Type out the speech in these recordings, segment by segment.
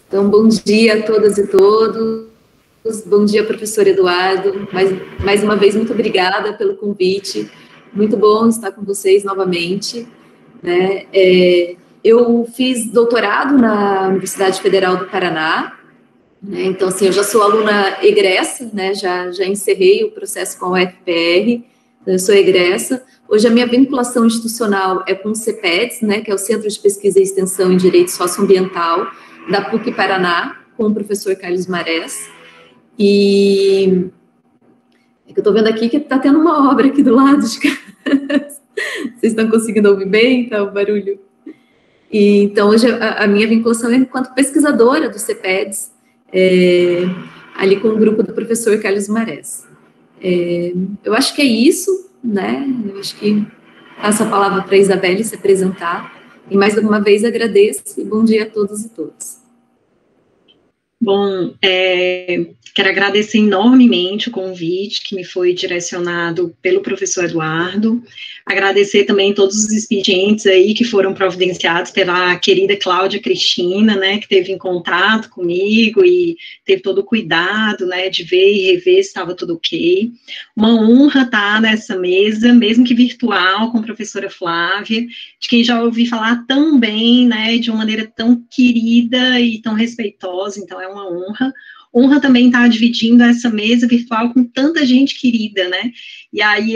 Então, bom dia a todas e todos. Bom dia, professor Eduardo. Mais uma vez, muito obrigada pelo convite. Muito bom estar com vocês novamente, né? Eu fiz doutorado na Universidade Federal do Paraná, né? Então, assim, eu já sou aluna egressa, né? Já encerrei o processo com a UFPR, eu sou egressa. Hoje a minha vinculação institucional é com o CEPEDS, né? Que é o Centro de Pesquisa e Extensão em Direito Socioambiental da PUC Paraná, com o professor Carlos Marés. E é que eu estou vendo aqui que está tendo uma obra aqui do lado de casa. Vocês estão conseguindo ouvir bem, tá, o barulho? E, então, hoje a minha vinculação é enquanto pesquisadora do CEPEDS, ali com o grupo do professor Carlos Marés. Eu acho que é isso, né? Eu acho que passo a palavra para a Isabelle se apresentar. E mais uma vez agradeço e bom dia a todos e todas. Bom, quero agradecer enormemente o convite que me foi direcionado pelo professor Eduardo, agradecer também todos os expedientes aí que foram providenciados pela querida Cláudia Cristina, né, que esteve em contato comigo e teve todo o cuidado, né, de ver e rever se estava tudo ok. Uma honra estar nessa mesa, mesmo que virtual, com a professora Flávia, de quem já ouvi falar tão bem, né, de uma maneira tão querida e tão respeitosa, então é uma honra. Honra também estar dividindo essa mesa virtual com tanta gente querida, né? E aí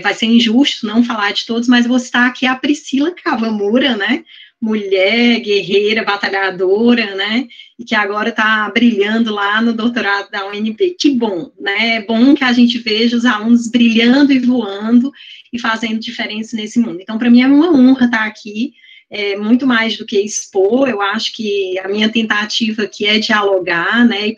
vai ser injusto não falar de todos, mas vou citar aqui a Priscila Kawamura, né? Mulher, guerreira, batalhadora, né? E que agora está brilhando lá no doutorado da UNB. Que bom, né? É bom que a gente veja os alunos brilhando e voando e fazendo diferença nesse mundo. Então, para mim é uma honra estar aqui. Muito mais do que expor, eu acho que a minha tentativa aqui é dialogar, né, e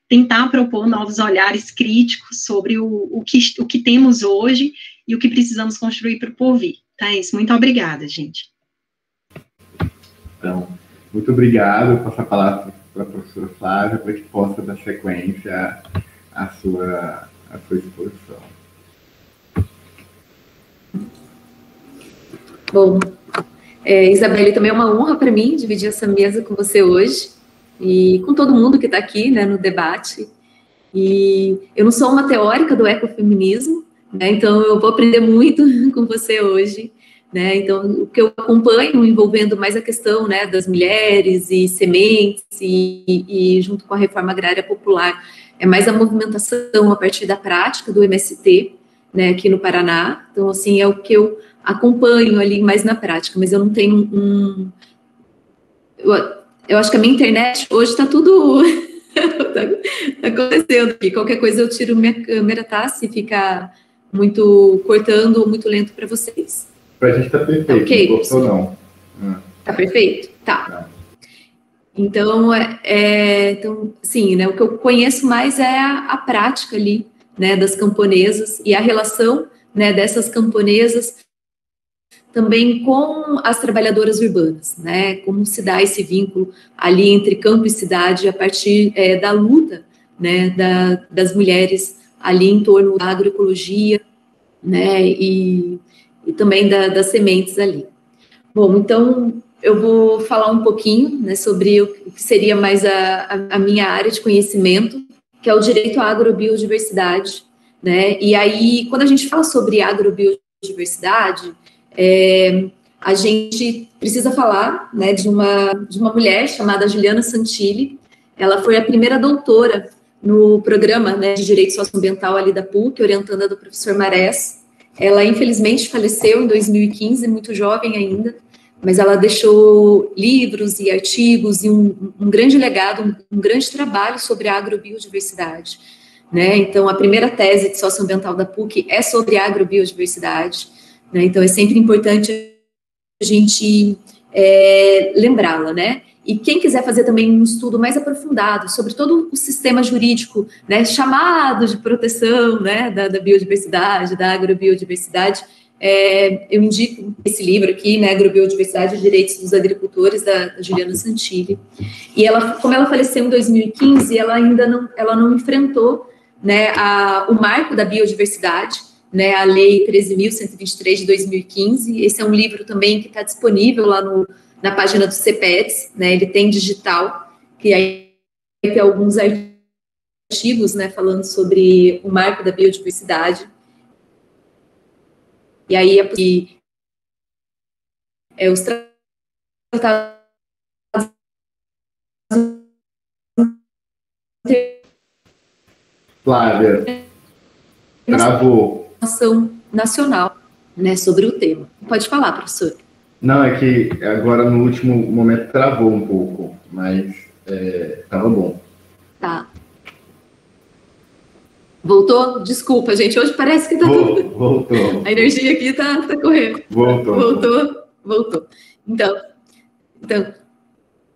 tentar propor novos olhares críticos sobre o que temos hoje e o que precisamos construir para o porvir. Tá, isso. Muito obrigada, gente. Então, muito obrigado. Vou passar a palavra para a professora Flávia para que possa dar sequência à sua exposição. Bom, Isabelle, também é uma honra para mim dividir essa mesa com você hoje e com todo mundo que está aqui, né, no debate. E eu não sou uma teórica do ecofeminismo, né, então eu vou aprender muito com você hoje, né, então o que eu acompanho envolvendo mais a questão, né, das mulheres e sementes e junto com a reforma agrária popular, é mais a movimentação a partir da prática do MST, né, aqui no Paraná. Então, assim, é o que eu acompanho ali mais na prática, mas eu não tenho eu acho que a minha internet hoje está tudo tá acontecendo aqui. Qualquer coisa eu tiro minha câmera, tá? Se ficar muito cortando ou muito lento para vocês. Para a gente tá perfeito, tá okay, não gostou não. Tá perfeito? Tá. Então, então, sim, né, o que eu conheço mais é a prática ali, né, das camponesas e a relação, né, dessas camponesas também com as trabalhadoras urbanas, né, como se dá esse vínculo ali entre campo e cidade a partir da luta, né, das mulheres ali em torno da agroecologia, né, e também das sementes ali. Bom, então eu vou falar um pouquinho, né, sobre o que seria mais a minha área de conhecimento, que é o direito à agrobiodiversidade, né, e aí quando a gente fala sobre agrobiodiversidade, a gente precisa falar, né, de uma mulher chamada Juliana Santilli. Ela foi a primeira doutora no programa, né, de Direito Socioambiental ali da PUC, orientanda do professor Marés. Ela, infelizmente, faleceu em 2015, muito jovem ainda, mas ela deixou livros e artigos e um grande legado, um grande trabalho sobre a agrobiodiversidade, né? Então, a primeira tese de socioambiental da PUC é sobre a agrobiodiversidade. Então, é sempre importante a gente lembrá-la, né? E quem quiser fazer também um estudo mais aprofundado sobre todo o sistema jurídico, né, chamado de proteção, né, da biodiversidade, da agrobiodiversidade, eu indico esse livro aqui, né, Agrobiodiversidade e Direitos dos Agricultores, da Juliana Santilli. E ela, como ela faleceu em 2015, ela ainda não enfrentou, né, o marco da biodiversidade, né, a Lei 13.123 de 2015. Esse é um livro também que está disponível lá na página do CPETS, né, ele tem digital, que aí tem alguns artigos, né, falando sobre o marco da biodiversidade. E aí os tratados Flávia, travou. Ação nacional, né, sobre o tema. Pode falar, professor. Não, é que agora no último momento travou um pouco, mas estava bom. Tá. Voltou? Desculpa, gente. Hoje parece que tá tudo... Voltou. A energia aqui tá correndo. Voltou. Então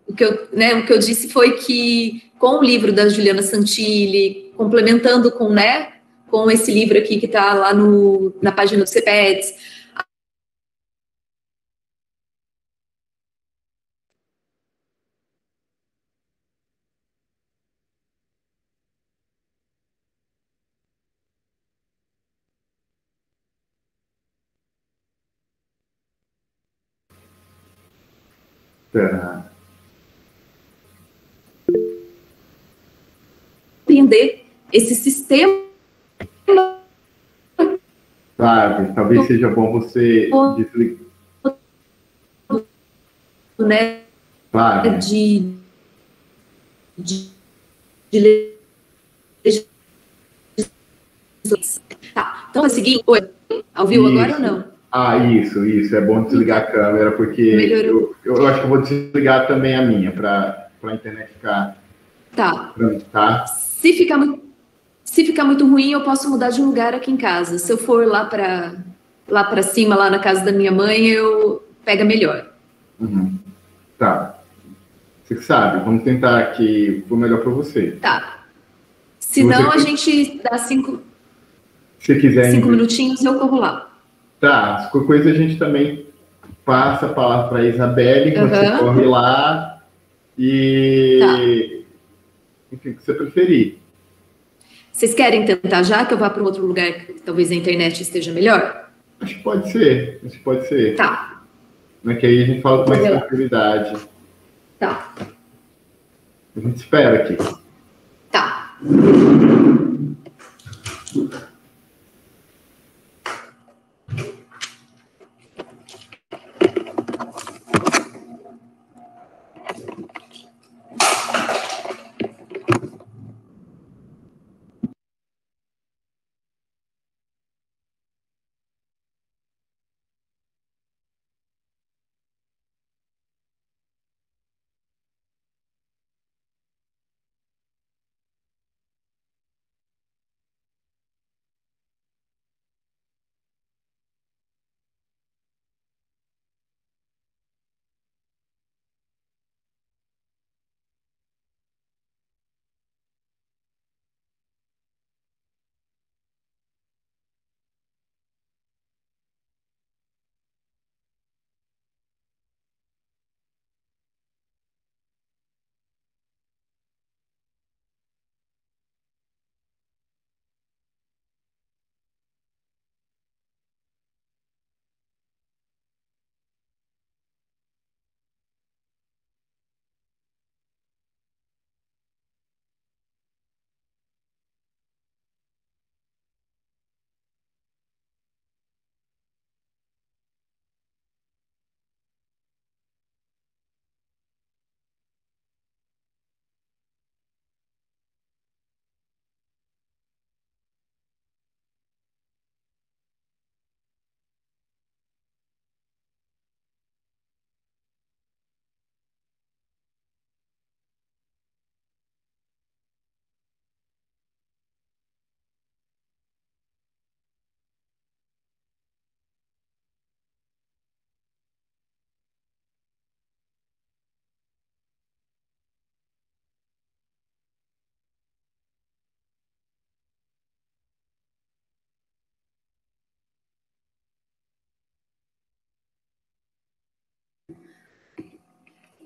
o que eu disse foi que com o livro da Juliana Santilli, complementando com esse livro aqui que está lá na página do CPETS, entender esse sistema. Claro, talvez seja bom você desligar. Né, claro. de tá. Então é o seguinte, ouviu agora ou não? Isso, é bom desligar a câmera, porque eu acho que eu vou desligar também a minha, para a internet ficar... Tá. Se ficar muito ruim, eu posso mudar de lugar aqui em casa. Se eu for lá para cima, lá na casa da minha mãe, pega melhor. Uhum. Tá. Você sabe, vamos tentar que for melhor para você. Tá. Se não, a gente dá 5 minutinhos e eu corro lá. Tá. Qualquer coisa a gente também passa a palavra para a Isabelle, você corre lá e... Enfim, o que você preferir. Vocês querem tentar já, que eu vá para um outro lugar que talvez a internet esteja melhor? Acho que pode ser. Tá. Mas que aí a gente fala com mais tranquilidade. Tá. A gente espera aqui. Tá.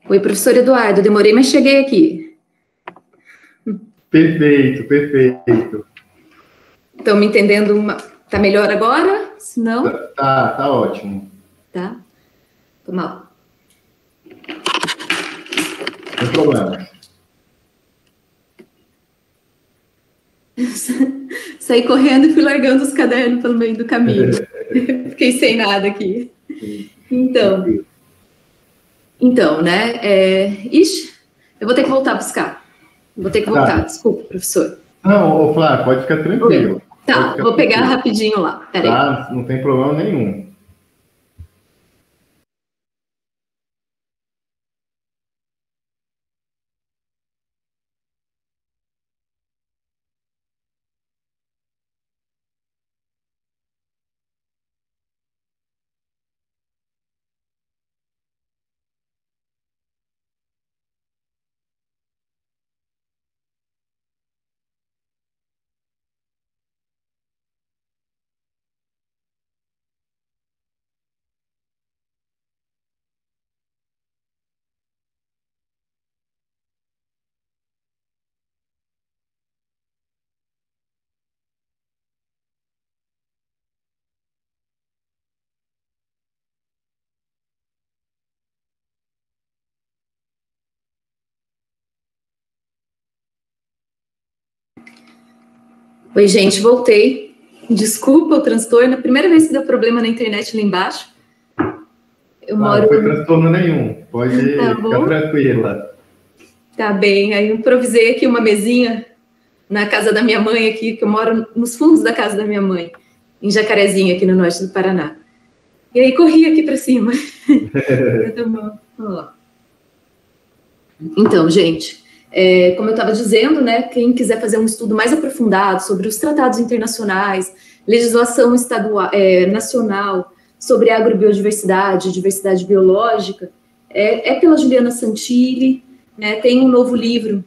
Oi, professor Eduardo, demorei, mas cheguei aqui. Perfeito. Estão me entendendo Tá melhor agora? Se não... Tá ótimo. Tá? Tô mal. Sem problema. Saí correndo e fui largando os cadernos pelo meio do caminho. Fiquei sem nada aqui. Então, né? Ixi, eu vou ter que voltar a buscar. Vou ter que voltar, desculpa, professor. Não, Flávio, pode ficar tranquilo. Tá, vou pegar rapidinho lá. Peraí. Tá, não tem problema nenhum. Oi, gente, voltei. Desculpa o transtorno. A primeira vez que deu problema na internet lá embaixo. Eu moro... Não foi transtorno nenhum. Pode ficar tranquila. Tá bem. Aí eu improvisei aqui uma mesinha na casa da minha mãe aqui, que eu moro nos fundos da casa da minha mãe, em Jacarezinho, aqui no norte do Paraná. E aí corri aqui para cima. Então, gente... como eu estava dizendo, né, quem quiser fazer um estudo mais aprofundado sobre os tratados internacionais, legislação estadual, nacional, sobre agrobiodiversidade, diversidade biológica, é pela Juliana Santilli, né, tem um novo livro,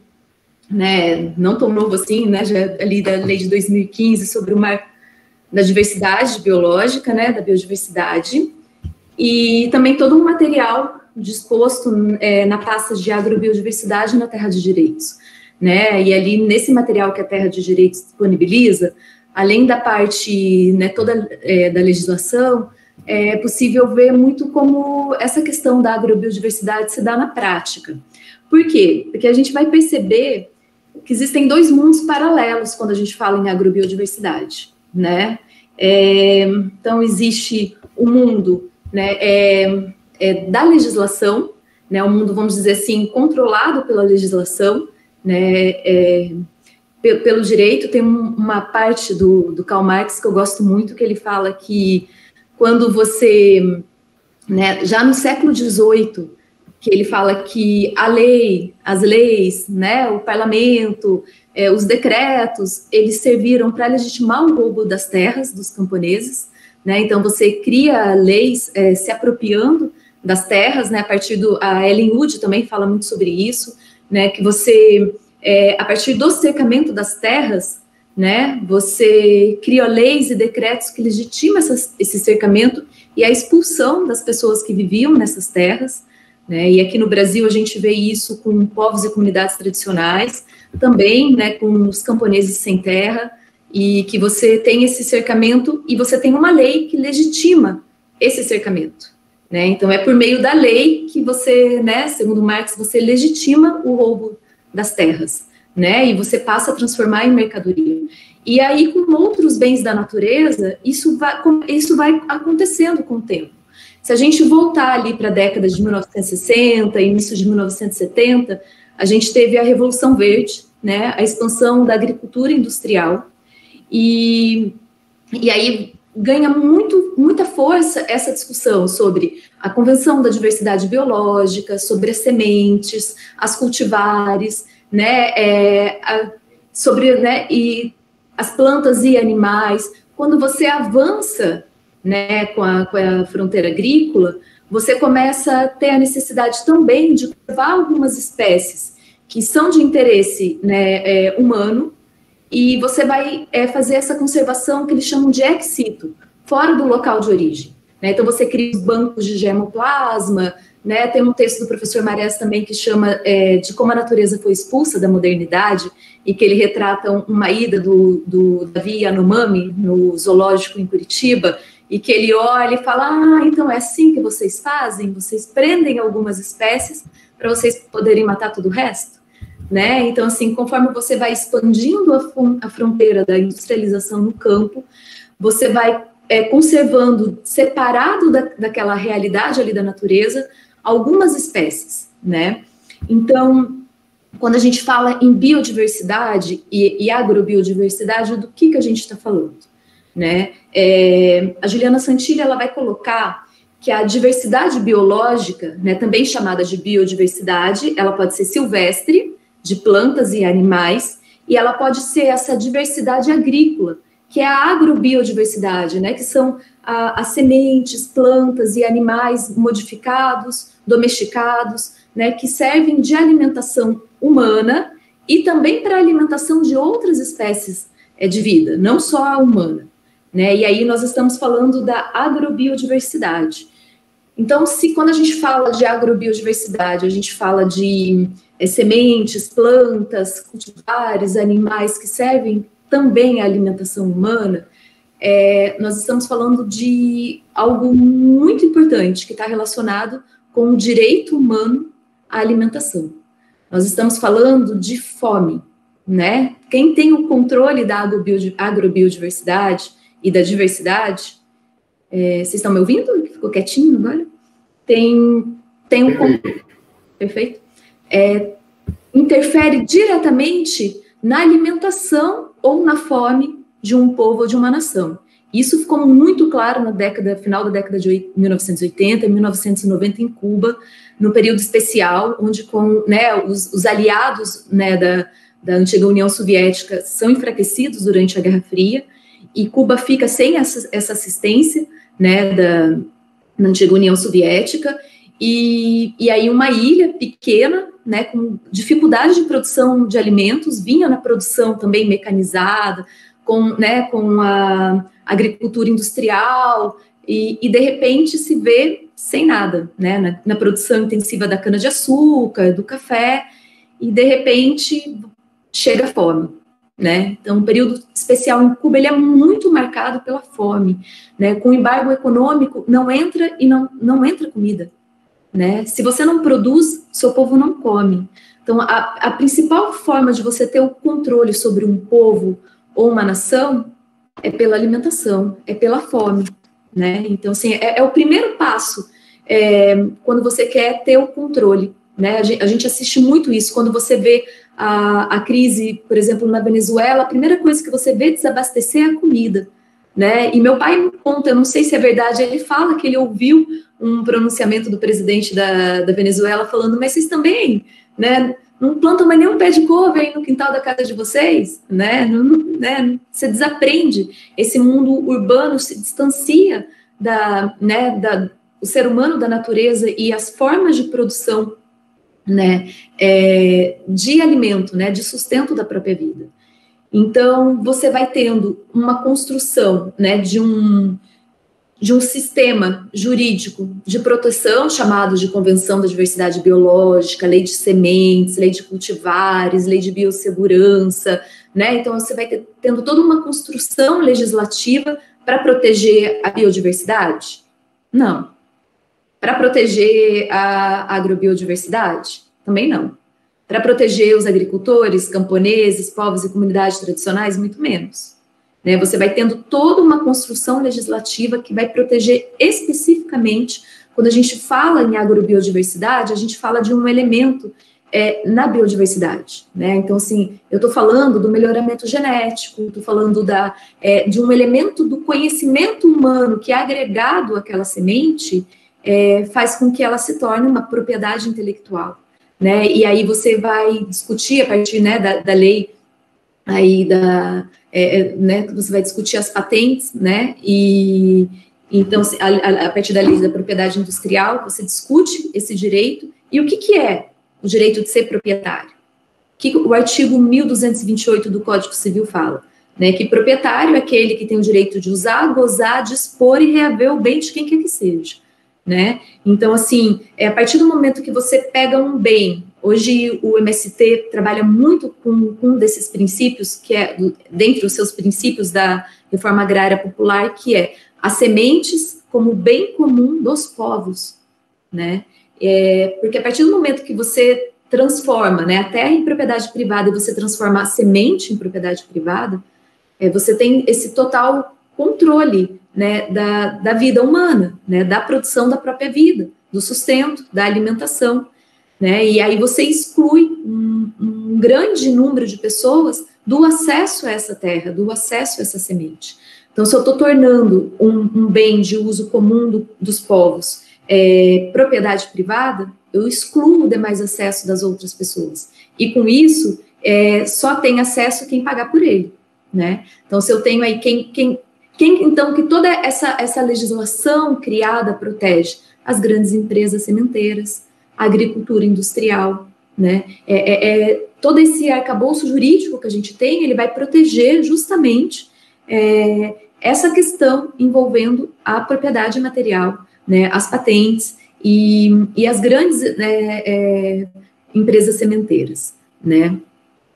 né, não tão novo assim, né, já ali da lei de 2015, sobre o marco da diversidade biológica, né, da biodiversidade, e também todo um material disposto na pasta de agrobiodiversidade na Terra de Direitos, né? E ali nesse material que a Terra de Direitos disponibiliza, além da parte, né, toda da legislação, é possível ver muito como essa questão da agrobiodiversidade se dá na prática. Por quê? Porque a gente vai perceber que existem dois mundos paralelos quando a gente fala em agrobiodiversidade, né? Então existe o mundo, né, da legislação, né, um mundo, vamos dizer assim, controlado pela legislação, né, pelo direito. Tem uma parte do Karl Marx que eu gosto muito, que ele fala que quando você, né, já no século XVIII, que ele fala que a lei, as leis, né, o parlamento, os decretos, eles serviram para legitimar o roubo das terras dos camponeses, né, então você cria leis se apropriando das terras, né, a partir a Ellen Wood também fala muito sobre isso, né, que você, a partir do cercamento das terras, né, você cria leis e decretos que legitimam esse cercamento e a expulsão das pessoas que viviam nessas terras, né, e aqui no Brasil a gente vê isso com povos e comunidades tradicionais, também, né, com os camponeses sem terra, e que você tem esse cercamento e você tem uma lei que legitima esse cercamento. Né? Então, é por meio da lei que você, né, segundo Marx, você legitima o roubo das terras, né, e você passa a transformar em mercadoria. E aí, com outros bens da natureza, isso vai acontecendo com o tempo. Se a gente voltar ali para a década de 1960, início de 1970, a gente teve a Revolução Verde, né, a expansão da agricultura industrial, e aí ganha muita força essa discussão sobre a Convenção da Diversidade Biológica, sobre as sementes, as cultivares, né, sobre, né, e as plantas e animais. Quando você avança, né, com a fronteira agrícola, você começa a ter a necessidade também de conservar algumas espécies que são de interesse, né, humano, e você vai fazer essa conservação que eles chamam de ex situ, fora do local de origem, né? Então, você cria os bancos de germoplasma, né? Tem um texto do professor Marés também que chama de como a natureza foi expulsa da modernidade, e que ele retrata uma ida do Davi Yanomami no zoológico em Curitiba, e que ele olha e fala, então é assim que vocês fazem? Vocês prendem algumas espécies para vocês poderem matar todo o resto? Né? Então, assim, conforme você vai expandindo a fronteira da industrialização no campo, você vai conservando, separado daquela realidade ali da natureza, algumas espécies, né? Então, quando a gente fala em biodiversidade e agrobiodiversidade, do que a gente está falando, né? A Juliana Santilli, ela vai colocar que a diversidade biológica, né, também chamada de biodiversidade, ela pode ser silvestre, de plantas e animais, e ela pode ser essa diversidade agrícola, que é a agrobiodiversidade, né, que são as sementes, plantas e animais modificados, domesticados, né, que servem de alimentação humana e também para a alimentação de outras espécies de vida, não só a humana, né? E aí nós estamos falando da agrobiodiversidade. Então, quando a gente fala de agrobiodiversidade, a gente fala de sementes, plantas, cultivares, animais que servem também à alimentação humana, nós estamos falando de algo muito importante que está relacionado com o direito humano à alimentação. Nós estamos falando de fome, né? Quem tem o controle da agrobiodiversidade e da diversidade, vocês estão me ouvindo? Ficou quietinho agora? Tem um controle, perfeito? Interfere diretamente na alimentação ou na fome de um povo ou de uma nação. Isso ficou muito claro no final da década de 1980 e 1990 em Cuba, no período especial, onde os aliados, né, da antiga União Soviética são enfraquecidos durante a Guerra Fria, e Cuba fica sem essa assistência, né, da antiga União Soviética, e aí uma ilha pequena, né, com dificuldade de produção de alimentos, vinha na produção também mecanizada, com a agricultura industrial, e de repente se vê sem nada, né, na produção intensiva da cana-de-açúcar, do café, e de repente chega a fome, né? Então, o período especial em Cuba, ele é muito marcado pela fome, né? Com o embargo econômico, não entra comida, né? Se você não produz, seu povo não come. Então, a principal forma de você ter o controle sobre um povo ou uma nação é pela alimentação, é pela fome, né? Então, assim, é o primeiro passo quando você quer ter o controle, né? A gente assiste muito isso, quando você vê a crise, por exemplo, na Venezuela, a primeira coisa que você vê desabastecer é a comida, né? E meu pai me conta, eu não sei se é verdade, ele fala que ele ouviu um pronunciamento do presidente da Venezuela falando, mas vocês também, né, não plantam mais nenhum pé de couve aí no quintal da casa de vocês, né? Você desaprende, esse mundo urbano se distancia o ser humano da natureza e as formas de produção, né, de alimento, né, de sustento da própria vida. Então, você vai tendo uma construção, né, de um sistema jurídico de proteção, chamado de Convenção da Diversidade Biológica, Lei de Sementes, Lei de Cultivares, Lei de Biossegurança, né? Então, você vai tendo toda uma construção legislativa para proteger a biodiversidade? Não. Para proteger a agrobiodiversidade? Também não. Para proteger os agricultores, camponeses, povos e comunidades tradicionais? Muito menos. Né? Você vai tendo toda uma construção legislativa que vai proteger especificamente, quando a gente fala em agrobiodiversidade, a gente fala de um elemento na biodiversidade. Né? Então, assim, eu estou falando do melhoramento genético, estou falando de um elemento do conhecimento humano que é agregado àquela semente, faz com que ela se torne uma propriedade intelectual, né? E aí você vai discutir a partir, né, da lei aí né, você vai discutir as patentes, né? E então a partir da lei da propriedade industrial você discute esse direito. E o que é o direito de ser proprietário? O que o artigo 1228 do Código Civil fala? né, que proprietário é aquele que tem o direito de usar, gozar, dispor e reaver o bem de quem quer que seja, né? Então, assim, a partir do momento que você pega um bem, hoje o MST trabalha muito com um desses princípios, que é, dentre os seus princípios da reforma agrária popular, que é as sementes como bem comum dos povos, né? Porque a partir do momento que você transforma, né, a terra em propriedade privada e você transforma a semente em propriedade privada, você tem esse total controle, né, da vida humana, né, da produção da própria vida, do sustento, da alimentação, né, e aí você exclui um grande número de pessoas do acesso a essa terra, do acesso a essa semente. Então, se eu estou tornando um bem de uso comum dos povos propriedade privada, eu excluo o demais acesso das outras pessoas. E com isso, só tem acesso quem pagar por ele, né? Então, se eu tenho aí então, que toda essa legislação criada protege as grandes empresas sementeiras, a agricultura industrial, né? Todo esse arcabouço jurídico que a gente tem, ele vai proteger justamente essa questão envolvendo a propriedade material, né? As patentes e as grandes empresas sementeiras, né?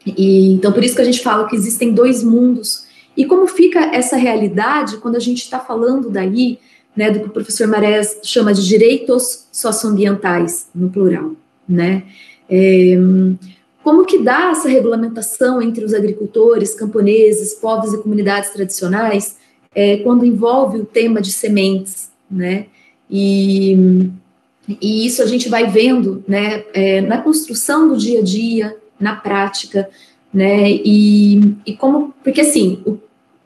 Então, por isso que a gente fala que existem dois mundos. E como fica essa realidade quando a gente está falando daí, né, do que o professor Marés chama de direitos socioambientais, no plural, né? Como que dá essa regulamentação entre os agricultores, camponeses, povos e comunidades tradicionais quando envolve o tema de sementes, né? E isso a gente vai vendo, né, na construção do dia a dia, na prática, né, e como, porque assim,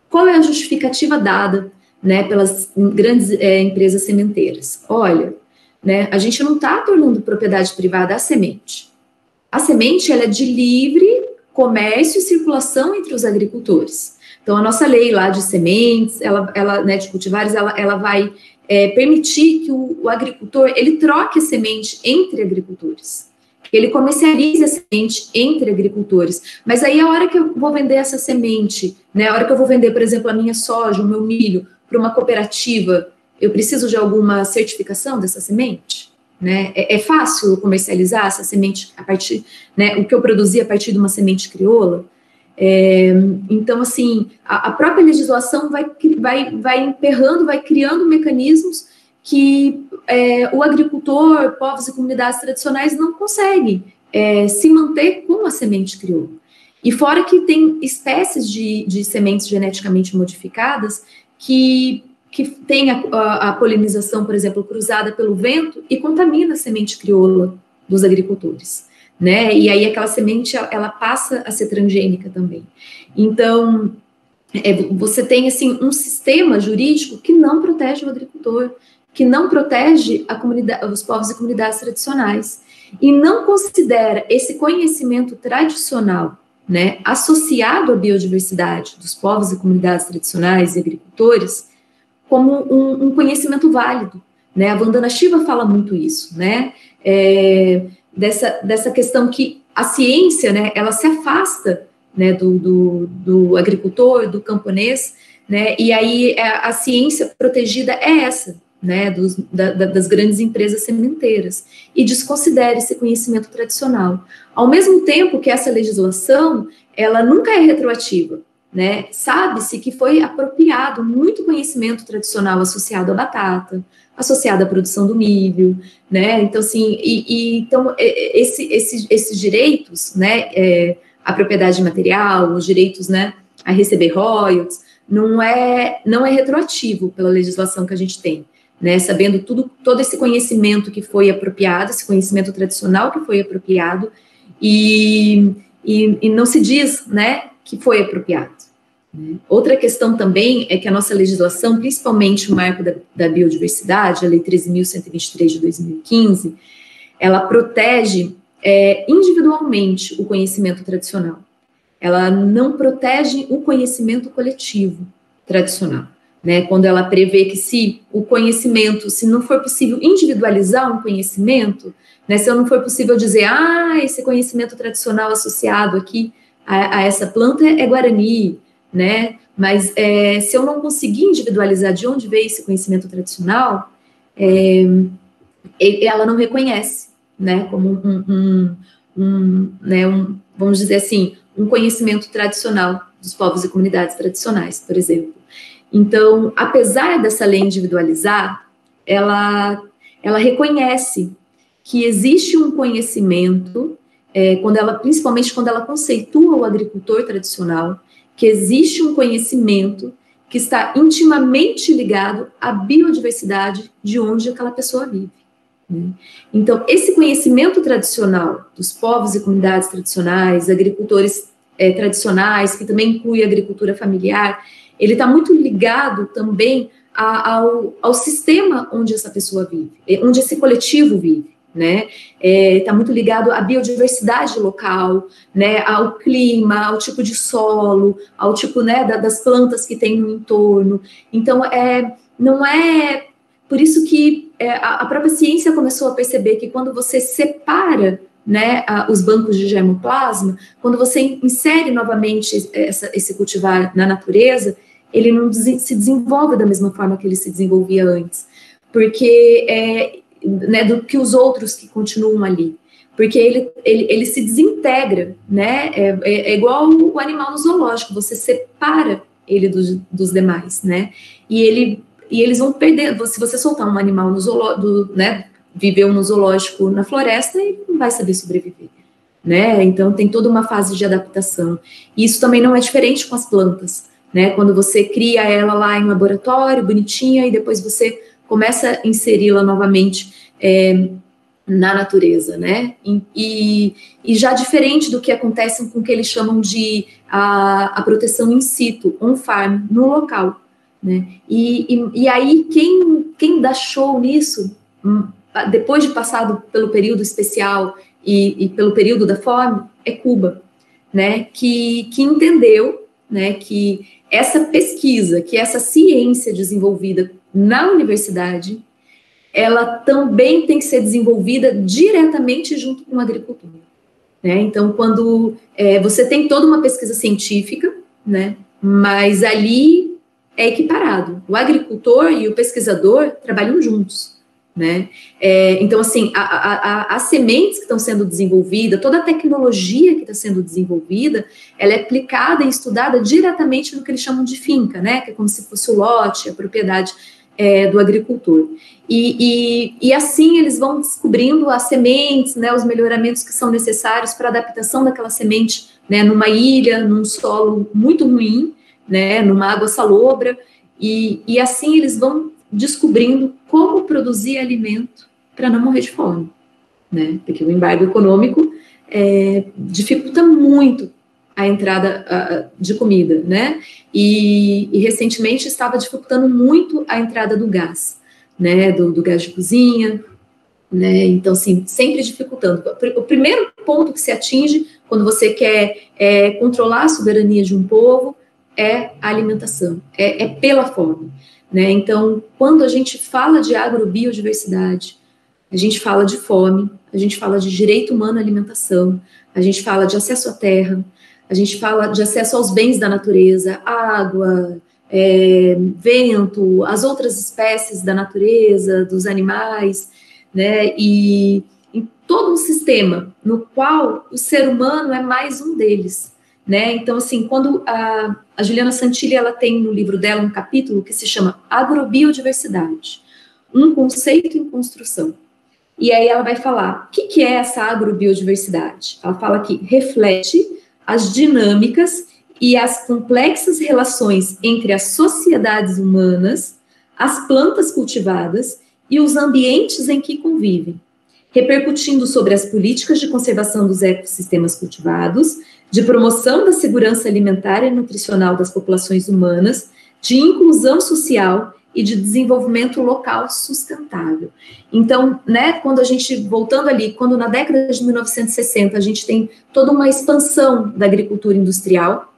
qual é a justificativa dada, né, pelas grandes empresas sementeiras? Olha, né, a gente não está tornando propriedade privada a semente. A semente, ela é de livre comércio e circulação entre os agricultores. Então, a nossa lei lá de sementes, ela né, de cultivares, ela vai permitir que o agricultor, ele troque a semente entre agricultores. Ele comercialize a semente entre agricultores. Mas aí, a hora que eu vou vender essa semente, né, a hora que eu vou vender, por exemplo, a minha soja, o meu milho, para uma cooperativa, eu preciso de alguma certificação dessa semente? Né? É fácil comercializar essa semente a partir, né, o que eu produzi a partir de uma semente crioula? Então, assim, a própria legislação vai emperrando, vai criando mecanismos que o agricultor, povos e comunidades tradicionais não conseguem se manter com a semente crioula. E fora que tem espécies de sementes geneticamente modificadas que tem a polinização, por exemplo, cruzada pelo vento e contamina a semente crioula dos agricultores, né? E aí aquela semente, ela passa a ser transgênica também. Então, você tem, assim, um sistema jurídico que não protege o agricultor, que não protege a comunidade, os povos e comunidades tradicionais, e não considera esse conhecimento tradicional, né, associado à biodiversidade dos povos e comunidades tradicionais e agricultores, como um conhecimento válido, né? A Vandana Shiva fala muito isso, né? Dessa questão que a ciência, né, ela se afasta, né, do agricultor, do camponês, né? E aí a ciência protegida é essa, né, das grandes empresas sementeiras, e desconsidera esse conhecimento tradicional. Ao mesmo tempo que essa legislação, ela nunca é retroativa, né? Sabe-se que foi apropriado muito conhecimento tradicional associado à batata, associado à produção do milho, né? Então, assim, então, esses direitos, né, a propriedade material, os direitos, né, a receber royalties, não é retroativo pela legislação que a gente tem, né? Sabendo todo esse conhecimento que foi apropriado, esse conhecimento tradicional que foi apropriado, e não se diz, né, que foi apropriado. Outra questão também é que a nossa legislação, principalmente o marco da biodiversidade, a Lei 13.123 de 2015, ela protege individualmente o conhecimento tradicional. Ela não protege o conhecimento coletivo tradicional, né? Quando ela prevê que se não for possível individualizar um conhecimento, né, se não for possível dizer, esse conhecimento tradicional associado aqui a essa planta é Guarani, né? Mas se eu não conseguir individualizar de onde veio esse conhecimento tradicional, ela não reconhece, né? Como vamos dizer assim, um conhecimento tradicional dos povos e comunidades tradicionais, por exemplo. Então, apesar dessa lei individualizar, ela reconhece que existe um conhecimento, principalmente quando ela conceitua o agricultor tradicional, que existe um conhecimento que está intimamente ligado à biodiversidade de onde aquela pessoa vive. Então, esse conhecimento tradicional dos povos e comunidades tradicionais, agricultores tradicionais, que também inclui a agricultura familiar, ele está muito ligado também ao sistema onde essa pessoa vive, onde esse coletivo vive, né? Está muito ligado à biodiversidade local, né? Ao clima, ao tipo de solo, ao tipo, né, das plantas que tem no entorno. Então, não é... Por isso que a própria ciência começou a perceber que quando você separa, né, os bancos de germoplasma, quando você insere novamente esse cultivar na natureza, ele não se desenvolve da mesma forma que ele se desenvolvia antes, porque né, do que os outros que continuam ali, porque ele se desintegra, né, é igual o animal no zoológico, você separa ele dos demais, né, e eles vão perder. Se você soltar um animal no zoológico, né, viveu no zoológico na floresta, ele não vai saber sobreviver, né? Então tem toda uma fase de adaptação. E isso também não é diferente com as plantas, né? Quando você cria ela lá em laboratório, bonitinha, e depois você começa a inseri-la novamente na natureza, né? E já diferente do que acontece com o que eles chamam de a proteção in situ, on farm, no local. Né? E aí, quem dá show nisso, depois de passado pelo período especial e pelo período da fome, é Cuba, né? Que entendeu, né, que essa pesquisa, que essa ciência desenvolvida na universidade, ela também tem que ser desenvolvida diretamente junto com a agricultura. Né? Então, quando você tem toda uma pesquisa científica, né, mas ali é equiparado. O agricultor e o pesquisador trabalham juntos, né? Então, assim, as sementes que estão sendo desenvolvidas, toda a tecnologia que está sendo desenvolvida, ela é aplicada e estudada diretamente no que eles chamam de finca, né? Que é como se fosse o lote, a propriedade do agricultor. E assim eles vão descobrindo as sementes, né? Os melhoramentos que são necessários para a adaptação daquela semente, né? Numa ilha, num solo muito ruim, né, numa água salobra, e assim eles vão descobrindo como produzir alimento para não morrer de fome, né, porque o embargo econômico dificulta muito a entrada de comida, né, e recentemente estava dificultando muito a entrada do gás, né, do gás de cozinha, né, então, assim, sempre dificultando. O primeiro ponto que se atinge quando você quer controlar a soberania de um povo é a alimentação, é pela fome, né? Então, quando a gente fala de agrobiodiversidade, a gente fala de fome, a gente fala de direito humano à alimentação, a gente fala de acesso à terra, a gente fala de acesso aos bens da natureza, água, vento, as outras espécies da natureza, dos animais, né? E em todo um sistema no qual o ser humano é mais um deles. Né? Então, assim, quando a Juliana Santilli, ela tem no livro dela um capítulo que se chama Agrobiodiversidade, um conceito em construção. E aí ela vai falar, o que é essa agrobiodiversidade? Ela fala que reflete as dinâmicas e as complexas relações entre as sociedades humanas, as plantas cultivadas e os ambientes em que convivem, repercutindo sobre as políticas de conservação dos ecossistemas cultivados, de promoção da segurança alimentar e nutricional das populações humanas, de inclusão social e de desenvolvimento local sustentável. Então, né, quando a gente, voltando ali, quando na década de 1960 a gente tem toda uma expansão da agricultura industrial,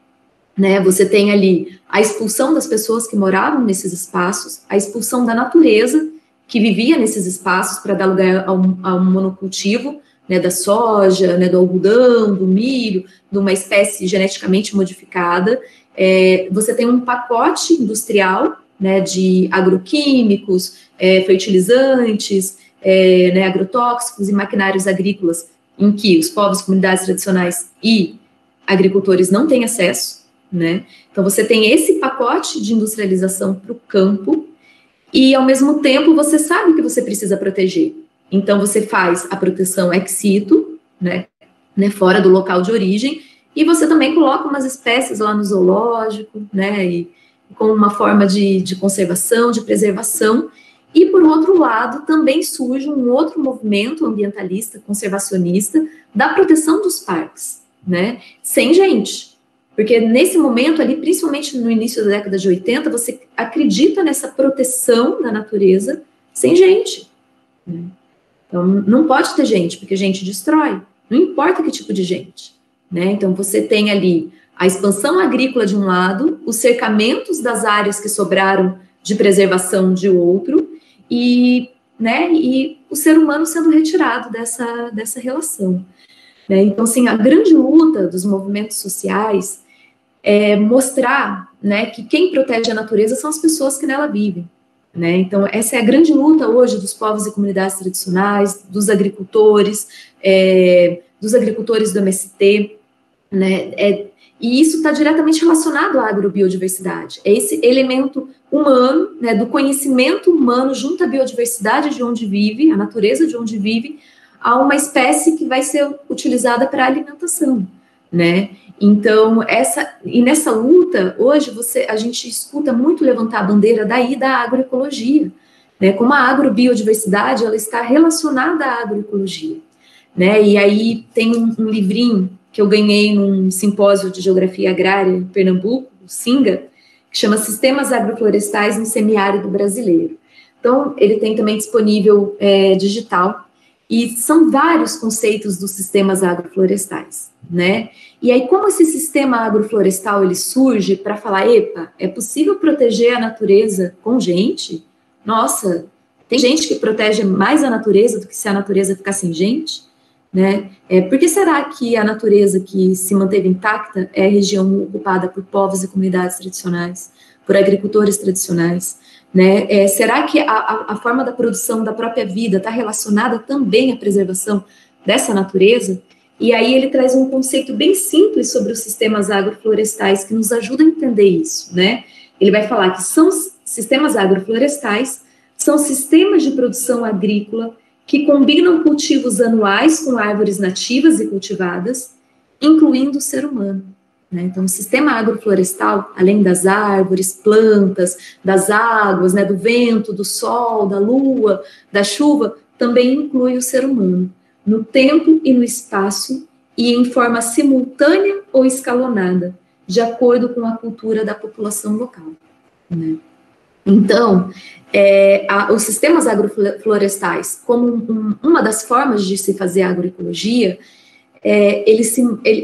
né, você tem ali a expulsão das pessoas que moravam nesses espaços, a expulsão da natureza que vivia nesses espaços para dar lugar a um monocultivo, né, da soja, né, do algodão, do milho, de uma espécie geneticamente modificada, você tem um pacote industrial, né, de agroquímicos, fertilizantes, né, agrotóxicos e maquinários agrícolas, em que os povos, comunidades tradicionais e agricultores não têm acesso, né? Então, você tem esse pacote de industrialização para o campo e, ao mesmo tempo, você sabe que você precisa proteger. Então, você faz a proteção ex situ, né, fora do local de origem, e você também coloca umas espécies lá no zoológico, né, e como uma forma de conservação, de preservação. E, por outro lado, também surge um outro movimento ambientalista, conservacionista, da proteção dos parques, né, sem gente. Porque nesse momento ali, principalmente no início da década de 80, você acredita nessa proteção da natureza sem gente. Né? Então, não pode ter gente, porque gente destrói, não importa que tipo de gente. Né? Então, você tem ali a expansão agrícola de um lado, os cercamentos das áreas que sobraram de preservação de outro, e o ser humano sendo retirado dessa relação. Né? Então, assim, a grande luta dos movimentos sociais é mostrar, né, que quem protege a natureza são as pessoas que nela vivem. Né? Então, essa é a grande luta hoje dos povos e comunidades tradicionais, dos agricultores do MST, né? E isso está diretamente relacionado à agrobiodiversidade. É esse elemento humano, né, do conhecimento humano junto à biodiversidade de onde vive, a natureza de onde vive, a uma espécie que vai ser utilizada para alimentação, né? Então, nessa luta, hoje, a gente escuta muito levantar a bandeira da agroecologia, né? Como a agrobiodiversidade, ela está relacionada à agroecologia, né? E aí tem um livrinho que eu ganhei num simpósio de geografia agrária em Pernambuco, o SINGA, que chama Sistemas Agroflorestais no Semiárido Brasileiro. Então, ele tem também disponível digital, e são vários conceitos dos sistemas agroflorestais, né? E aí, como esse sistema agroflorestal, ele surge para falar, epa, é possível proteger a natureza com gente? Nossa, tem gente que protege mais a natureza do que se a natureza ficar sem gente, né? Por que será que a natureza que se manteve intacta é a região ocupada por povos e comunidades tradicionais, por agricultores tradicionais? Né? Será que a forma da produção da própria vida está relacionada também à preservação dessa natureza? E aí ele traz um conceito bem simples sobre os sistemas agroflorestais que nos ajuda a entender isso, né? Ele vai falar que sistemas agroflorestais são sistemas de produção agrícola que combinam cultivos anuais com árvores nativas e cultivadas, incluindo o ser humano. Né? Então, o sistema agroflorestal, além das árvores, plantas, das águas, né, do vento, do sol, da lua, da chuva, também inclui o ser humano, no tempo e no espaço, e em forma simultânea ou escalonada, de acordo com a cultura da população local. Né? Então, os sistemas agroflorestais, como uma das formas de se fazer agroecologia, ele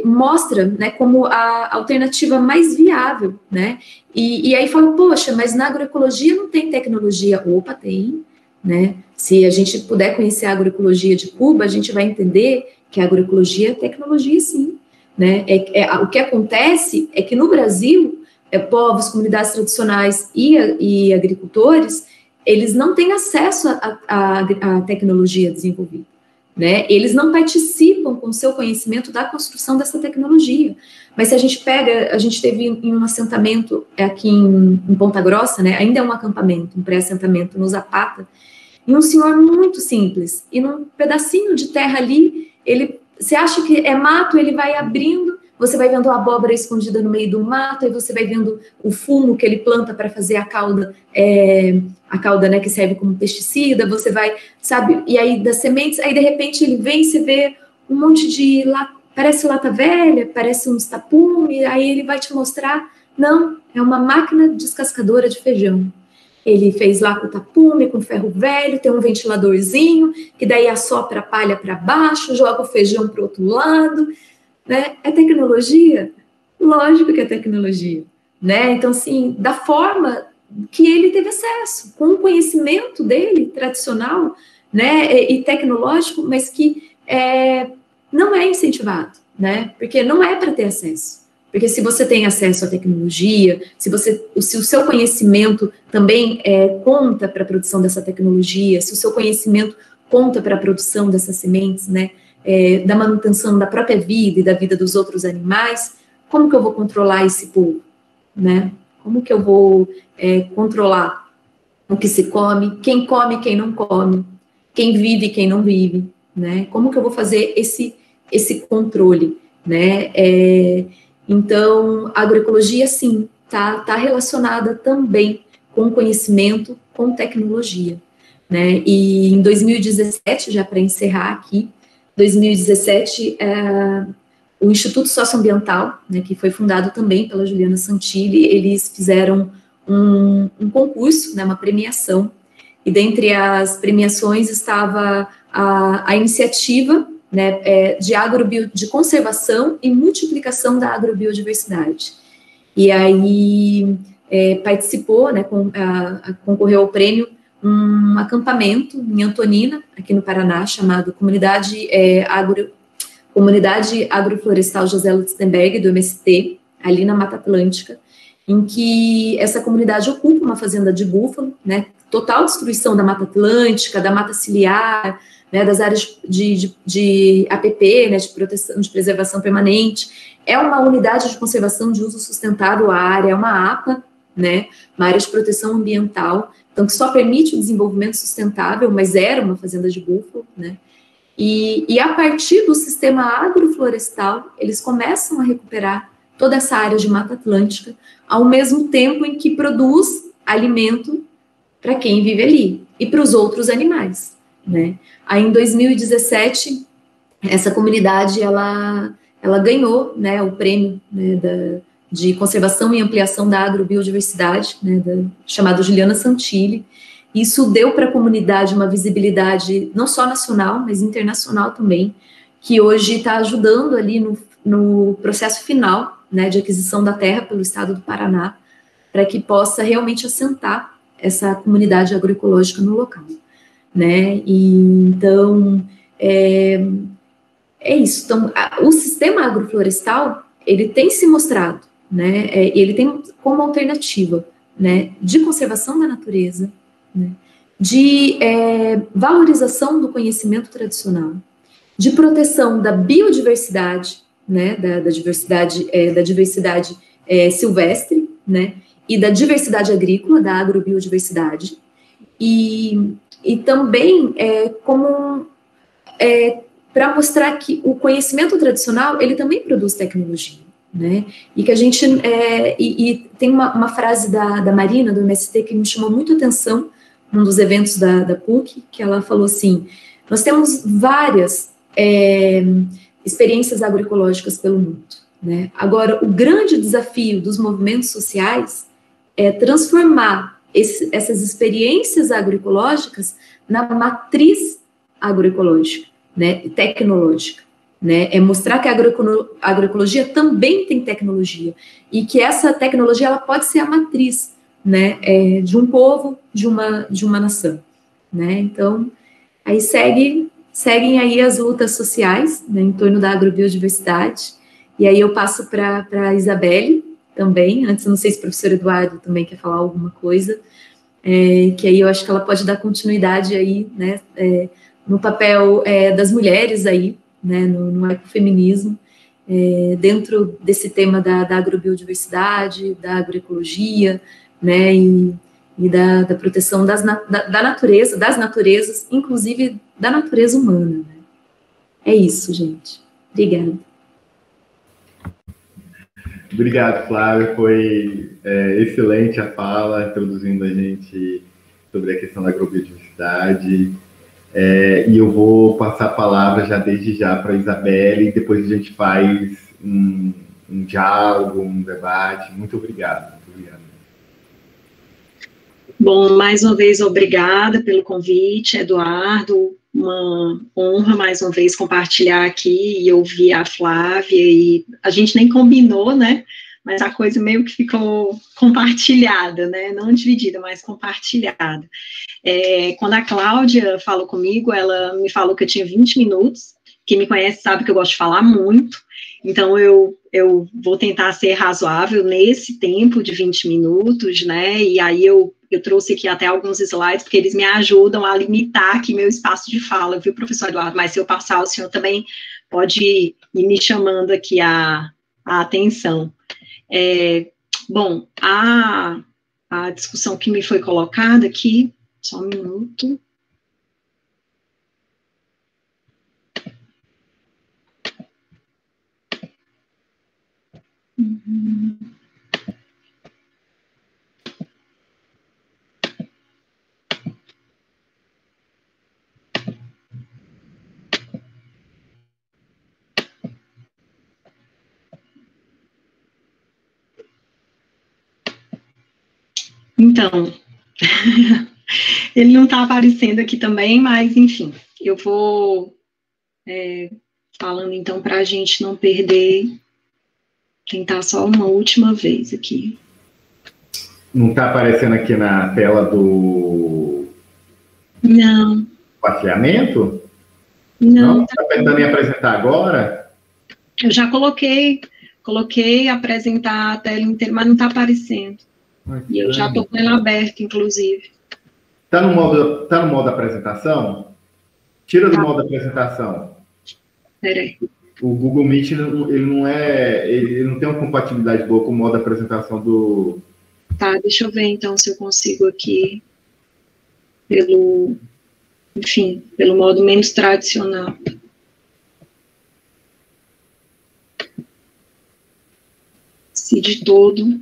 mostra, né, como a alternativa mais viável, né? E aí fala, poxa, mas na agroecologia não tem tecnologia. Opa, tem, né? Se a gente puder conhecer a agroecologia de Cuba, a gente vai entender que a agroecologia é tecnologia, sim, né? O que acontece é que no Brasil, povos, comunidades tradicionais e agricultores, eles não têm acesso à tecnologia desenvolvida. Né? Eles não participam com o seu conhecimento da construção dessa tecnologia. Mas se a gente teve em um assentamento aqui em Ponta Grossa, né? Ainda é um acampamento, um pré-assentamento no Zapata, e um senhor muito simples, e num pedacinho de terra ali, você acha que é mato, ele vai abrindo, você vai vendo a abóbora escondida no meio do mato, aí você vai vendo o fumo que ele planta para fazer a cauda, né, que serve como pesticida, você vai, sabe, e aí das sementes, aí de repente ele vem, você vê um monte de, parece lata velha, parece uns tapume, aí ele vai te mostrar, não, é uma máquina descascadora de feijão. Ele fez lá com tapume, com ferro velho, tem um ventiladorzinho, que daí assopra a palha para baixo, joga o feijão para o outro lado, né? É tecnologia? Lógico que é tecnologia, né? Então, assim, da forma que ele teve acesso, com o conhecimento dele, tradicional, né, e tecnológico, mas que não é incentivado, né? Porque não é para ter acesso. Porque se você tem acesso à tecnologia, se o seu conhecimento também conta para a produção dessa tecnologia, se o seu conhecimento conta para a produção dessas sementes, né, da manutenção da própria vida e da vida dos outros animais, como que eu vou controlar esse povo, né? Como que eu vou controlar o que se come, quem não come, quem vive e quem não vive, né? Como que eu vou fazer esse controle, né? Então, a agroecologia, sim, tá relacionada também com conhecimento, com tecnologia, né? E em 2017, já para encerrar aqui, 2017, o Instituto Socioambiental, né, que foi fundado também pela Juliana Santilli, eles fizeram um concurso, né, uma premiação, e dentre as premiações estava a iniciativa, né, de conservação e multiplicação da agrobiodiversidade. E aí participou, né, concorreu ao prêmio um acampamento em Antonina, aqui no Paraná, chamado Comunidade Agroflorestal José Lutzenberg, do MST, ali na Mata Atlântica, em que essa comunidade ocupa uma fazenda de búfalo, né, total destruição da Mata Atlântica, da mata ciliar, né, das áreas de APP, né, de proteção, de preservação permanente. É uma unidade de conservação de uso sustentável à área, é uma APA, né, uma área de proteção ambiental, então que só permite o desenvolvimento sustentável, mas era uma fazenda de búfalo, né, e a partir do sistema agroflorestal, eles começam a recuperar toda essa área de Mata Atlântica, ao mesmo tempo em que produz alimento para quem vive ali e para os outros animais, né. Aí, em 2017, essa comunidade, ela ganhou, né, o prêmio, né, de conservação e ampliação da agrobiodiversidade, né, chamado Juliana Santilli. Isso deu para a comunidade uma visibilidade não só nacional, mas internacional também, que hoje está ajudando ali no processo final, né, de aquisição da terra pelo estado do Paraná, para que possa realmente assentar essa comunidade agroecológica no local, né? E então é isso. Então, o sistema agroflorestal, ele tem se mostrado, né? Ele tem como alternativa, né, de conservação da natureza, né, de valorização do conhecimento tradicional, de proteção da biodiversidade, né, da diversidade silvestre, né, e da diversidade agrícola, da agrobiodiversidade, e também para mostrar que o conhecimento tradicional, ele também produz tecnologia, né, e que a gente, e tem uma frase da Marina, do MST, que me chamou muito a atenção, num dos eventos da PUC, que ela falou assim: nós temos várias experiências agroecológicas pelo mundo, né, agora o grande desafio dos movimentos sociais é transformar essas experiências agroecológicas na matriz agroecológica, né, tecnológica, né, é mostrar que a agroecologia também tem tecnologia, e que essa tecnologia, ela pode ser a matriz, né, de um povo, de uma nação, né. Então, aí seguem aí as lutas sociais, né, em torno da agrobiodiversidade, e aí eu passo para a Isabelle também. Antes, eu não sei se o professor Eduardo também quer falar alguma coisa, que aí eu acho que ela pode dar continuidade aí, né, no papel das mulheres aí, né, no ecofeminismo, dentro desse tema da agrobiodiversidade, da agroecologia, né, e da proteção da natureza, das naturezas, inclusive da natureza humana, né. É isso, gente. Obrigada. Obrigado, Flávia. Foi excelente a fala, introduzindo a gente sobre a questão da agrobiodiversidade. E eu vou passar a palavra desde já para a Isabelle, e depois a gente faz um diálogo, um debate. Muito obrigado. Muito obrigado. Bom, mais uma vez, obrigada pelo convite, Eduardo. Uma honra, mais uma vez, compartilhar aqui e ouvir a Flávia, e a gente nem combinou, né, mas a coisa meio que ficou compartilhada, né, não dividida, mas compartilhada. Quando a Cláudia falou comigo, ela me falou que eu tinha 20 minutos, quem me conhece sabe que eu gosto de falar muito, Então, eu vou tentar ser razoável nesse tempo de 20 minutos, né, e aí eu trouxe aqui até alguns slides, porque eles me ajudam a limitar aqui meu espaço de fala, viu, professor Eduardo? Mas se eu passar, o senhor também pode ir me chamando aqui a atenção. Bom, a discussão que me foi colocada aqui, só um minuto. Então, ele não está aparecendo aqui também, mas, enfim, eu vou falando, então, para a gente não perder, tentar só uma última vez aqui. Não está aparecendo aqui na tela do... Não. Compartilhamento? Não. Está pensando em apresentar agora? Eu já coloquei apresentar a tela inteira, mas não está aparecendo. E eu já estou com ela aberta, inclusive. Está no modo apresentação? Tira do modo apresentação. Peraí. O Google Meet, ele não tem uma compatibilidade boa com o modo apresentação do... Tá, deixa eu ver, então, se eu consigo aqui, pelo modo menos tradicional. Se de todo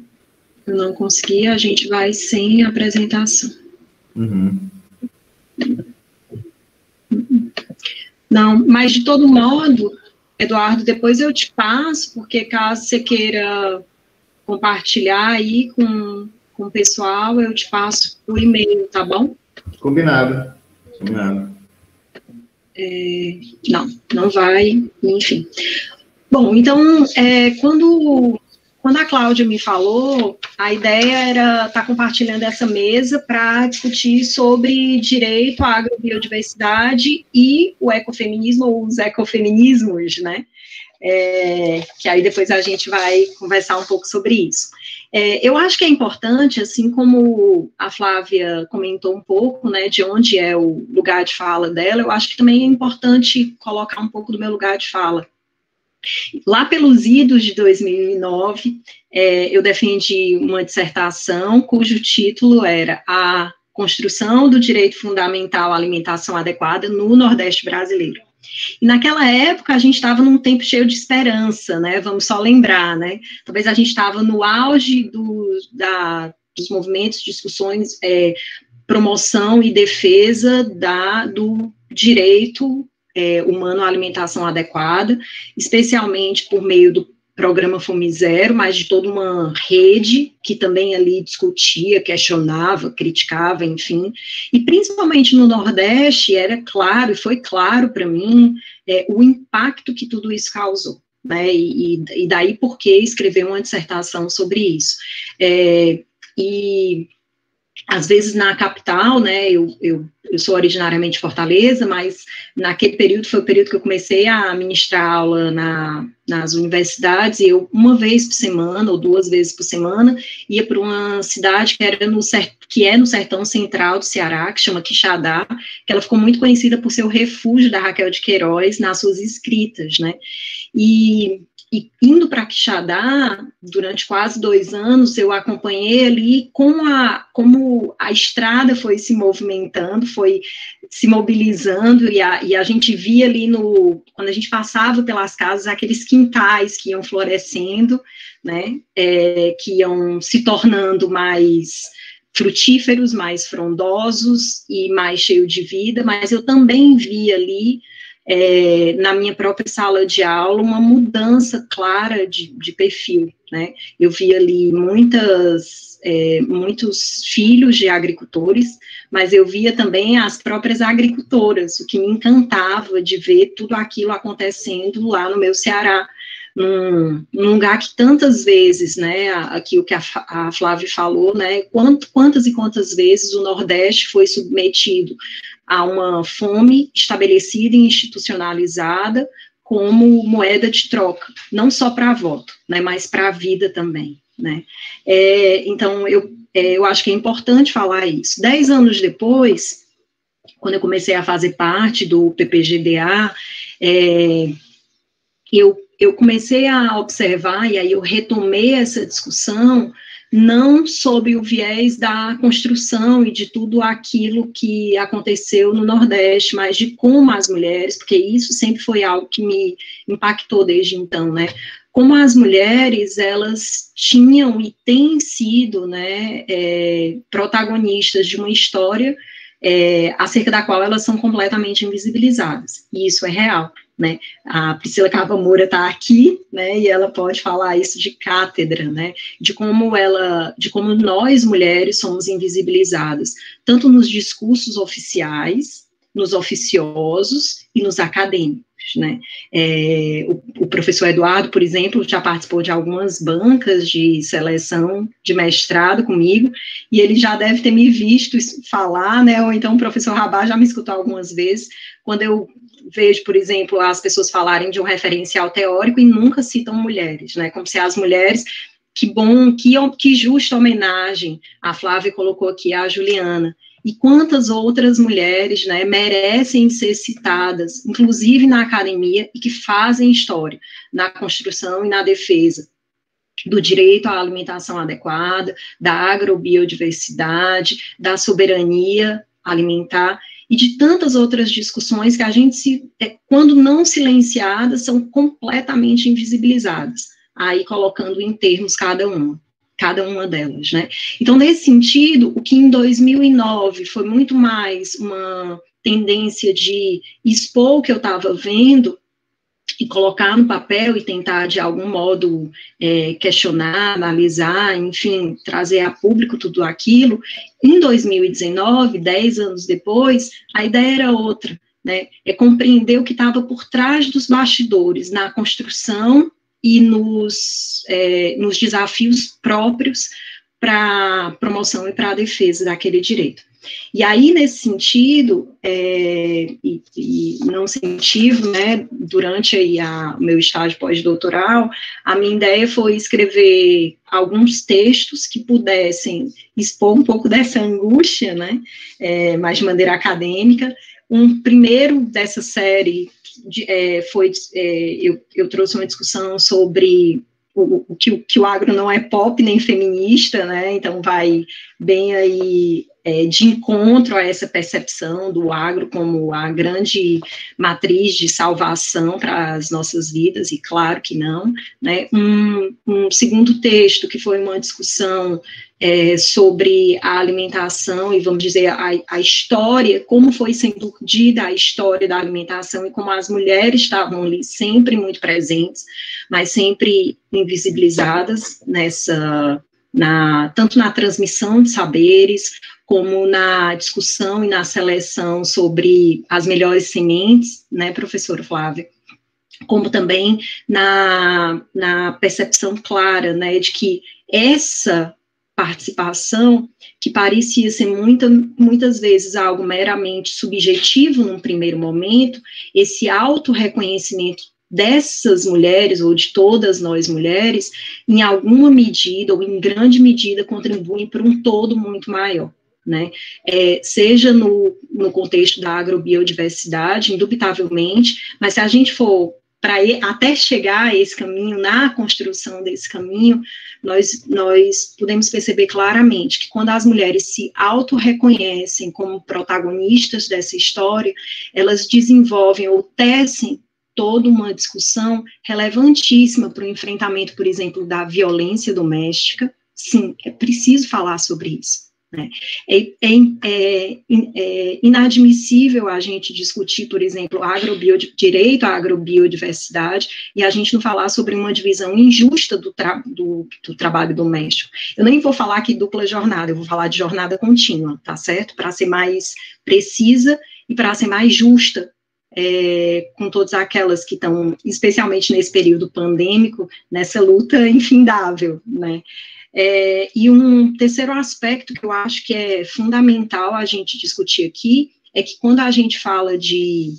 eu não conseguir, a gente vai sem apresentação. Uhum. Não, mas de todo modo, Eduardo, depois eu te passo, porque caso você queira compartilhar aí com o pessoal, eu te passo por e-mail, tá bom? Combinado. Não vai, enfim. Bom, então, quando a Cláudia me falou, a ideia era estar compartilhando essa mesa para discutir sobre direito à agrobiodiversidade e o ecofeminismo, ou os ecofeminismos, né? Que aí depois a gente vai conversar um pouco sobre isso. Eu acho que é importante, assim como a Flávia comentou um pouco, né, de onde é o lugar de fala dela, eu acho que também é importante colocar um pouco do meu lugar de fala. Lá pelos idos de 2009, eu defendi uma dissertação cujo título era A Construção do Direito Fundamental à Alimentação Adequada no Nordeste Brasileiro. E naquela época a gente estava num tempo cheio de esperança, né? Vamos só lembrar, né? Talvez a gente estava no auge dos movimentos, discussões, promoção e defesa do direito humano à alimentação adequada, especialmente por meio do programa Fome Zero, mas de toda uma rede que também ali discutia, questionava, criticava, enfim, e principalmente no Nordeste era claro, e foi claro para mim, o impacto que tudo isso causou, né, e daí por que escrever uma dissertação sobre isso. E às vezes na capital, né, eu sou originariamente de Fortaleza, mas naquele período foi o período que eu comecei a ministrar aula nas universidades, e eu uma vez por semana, ou 2 vezes por semana, ia para uma cidade que é no sertão central do Ceará, que chama Quixadá, que ela ficou muito conhecida por ser o refúgio da Raquel de Queiroz nas suas escritas, né, e indo para Quixadá, durante quase 2 anos, eu acompanhei ali como a estrada foi se movimentando, foi se mobilizando, e a gente via ali, quando a gente passava pelas casas, aqueles quintais que iam florescendo, né, que iam se tornando mais frutíferos, mais frondosos e mais cheios de vida, mas eu também via ali, na minha própria sala de aula, uma mudança clara de perfil, né? Eu vi ali muitos filhos de agricultores, mas eu via também as próprias agricultoras, o que me encantava de ver tudo aquilo acontecendo lá no meu Ceará, num lugar que tantas vezes, né, aqui o que a Flávia falou, né, quantas e quantas vezes o Nordeste foi submetido a uma fome estabelecida e institucionalizada, como moeda de troca, não só para voto, né, mas para a vida também, né. Então, eu acho que é importante falar isso. 10 anos depois, quando eu comecei a fazer parte do PPGDA, eu comecei a observar, e aí eu retomei essa discussão, não sob o viés da construção e de tudo aquilo que aconteceu no Nordeste, mas de como as mulheres, porque isso sempre foi algo que me impactou desde então, né, como as mulheres, elas tinham e têm sido, né, protagonistas de uma história acerca da qual elas são completamente invisibilizadas, e isso é real, né, a Priscila Kawamura está aqui, né, e ela pode falar isso de cátedra, né, de como nós, mulheres, somos invisibilizadas, tanto nos discursos oficiais, nos oficiosos e nos acadêmicos, né, o professor Eduardo, por exemplo, já participou de algumas bancas de seleção de mestrado comigo, e ele já deve ter me visto falar, né, ou então o professor Rabá já me escutou algumas vezes, quando eu vejo, por exemplo, as pessoas falarem de um referencial teórico e nunca citam mulheres, né, como se as mulheres, que justa homenagem, a Flávia colocou aqui a Juliana, e quantas outras mulheres, né, merecem ser citadas, inclusive na academia, e que fazem história na construção e na defesa do direito à alimentação adequada, da agrobiodiversidade, da soberania alimentar, e de tantas outras discussões que a gente, quando não silenciadas, são completamente invisibilizadas, aí colocando em termos cada uma delas, né. Então, nesse sentido, o que em 2009 foi muito mais uma tendência de expor o que eu estava vendo, e colocar no papel e tentar, de algum modo, questionar, analisar, enfim, trazer a público tudo aquilo, em 2019, 10 anos depois, a ideia era outra, né, compreender o que estava por trás dos bastidores, na construção e nos desafios próprios para a promoção e para a defesa daquele direito. E aí, nesse sentido, e não sentivo, né, durante aí o meu estágio pós-doutoral, a minha ideia foi escrever alguns textos que pudessem expor um pouco dessa angústia, né, mas de maneira acadêmica. Um primeiro dessa série eu trouxe uma discussão sobre que o agro não é pop nem feminista, né, então vai bem aí de encontro a essa percepção do agro como a grande matriz de salvação para as nossas vidas, e claro que não, né. Um segundo texto, que foi uma discussão sobre a alimentação, e vamos dizer, a história, como foi sendo dita a história da alimentação, e como as mulheres estavam ali sempre muito presentes, mas sempre invisibilizadas tanto na transmissão de saberes, como na discussão e na seleção sobre as melhores sementes, né, professora Flávia, como também na percepção clara, né, de que essa participação, que parecia ser muitas vezes algo meramente subjetivo num primeiro momento, esse autorreconhecimento dessas mulheres, ou de todas nós mulheres, em alguma medida, ou em grande medida, contribuem para um todo muito maior, né, seja no contexto da agrobiodiversidade, indubitavelmente, mas se a gente for até chegar a esse caminho, na construção desse caminho, nós podemos perceber claramente que quando as mulheres se autorreconhecem como protagonistas dessa história, elas desenvolvem ou tecem toda uma discussão relevantíssima para o enfrentamento, por exemplo, da violência doméstica. Sim, é preciso falar sobre isso, né? É inadmissível a gente discutir, por exemplo, direito à agrobiodiversidade e a gente não falar sobre uma divisão injusta do trabalho doméstico. Eu nem vou falar aqui dupla jornada, eu vou falar de jornada contínua, tá certo? Para ser mais precisa e para ser mais justa, com todas aquelas que estão, especialmente nesse período pandêmico, nessa luta infindável, né? E um terceiro aspecto que eu acho que é fundamental a gente discutir aqui, é que quando a gente fala de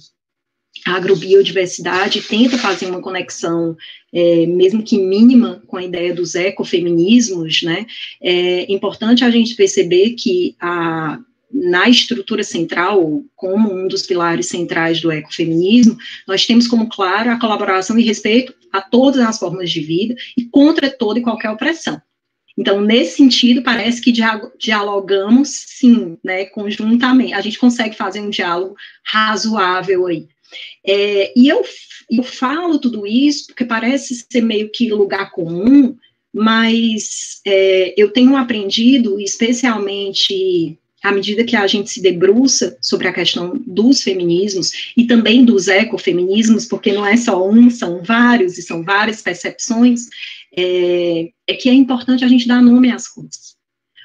a agrobiodiversidade, tenta fazer uma conexão, mesmo que mínima, com a ideia dos ecofeminismos, né? É importante a gente perceber que na estrutura central, como um dos pilares centrais do ecofeminismo, nós temos como claro a colaboração e respeito a todas as formas de vida e contra toda e qualquer opressão. Então, nesse sentido, parece que dialogamos, sim, né, conjuntamente, a gente consegue fazer um diálogo razoável aí. E eu falo tudo isso porque parece ser meio que lugar comum, mas eu tenho aprendido, especialmente à medida que a gente se debruça sobre a questão dos feminismos e também dos ecofeminismos, porque não é só um, são vários, e são várias percepções, é que é importante a gente dar nome às coisas.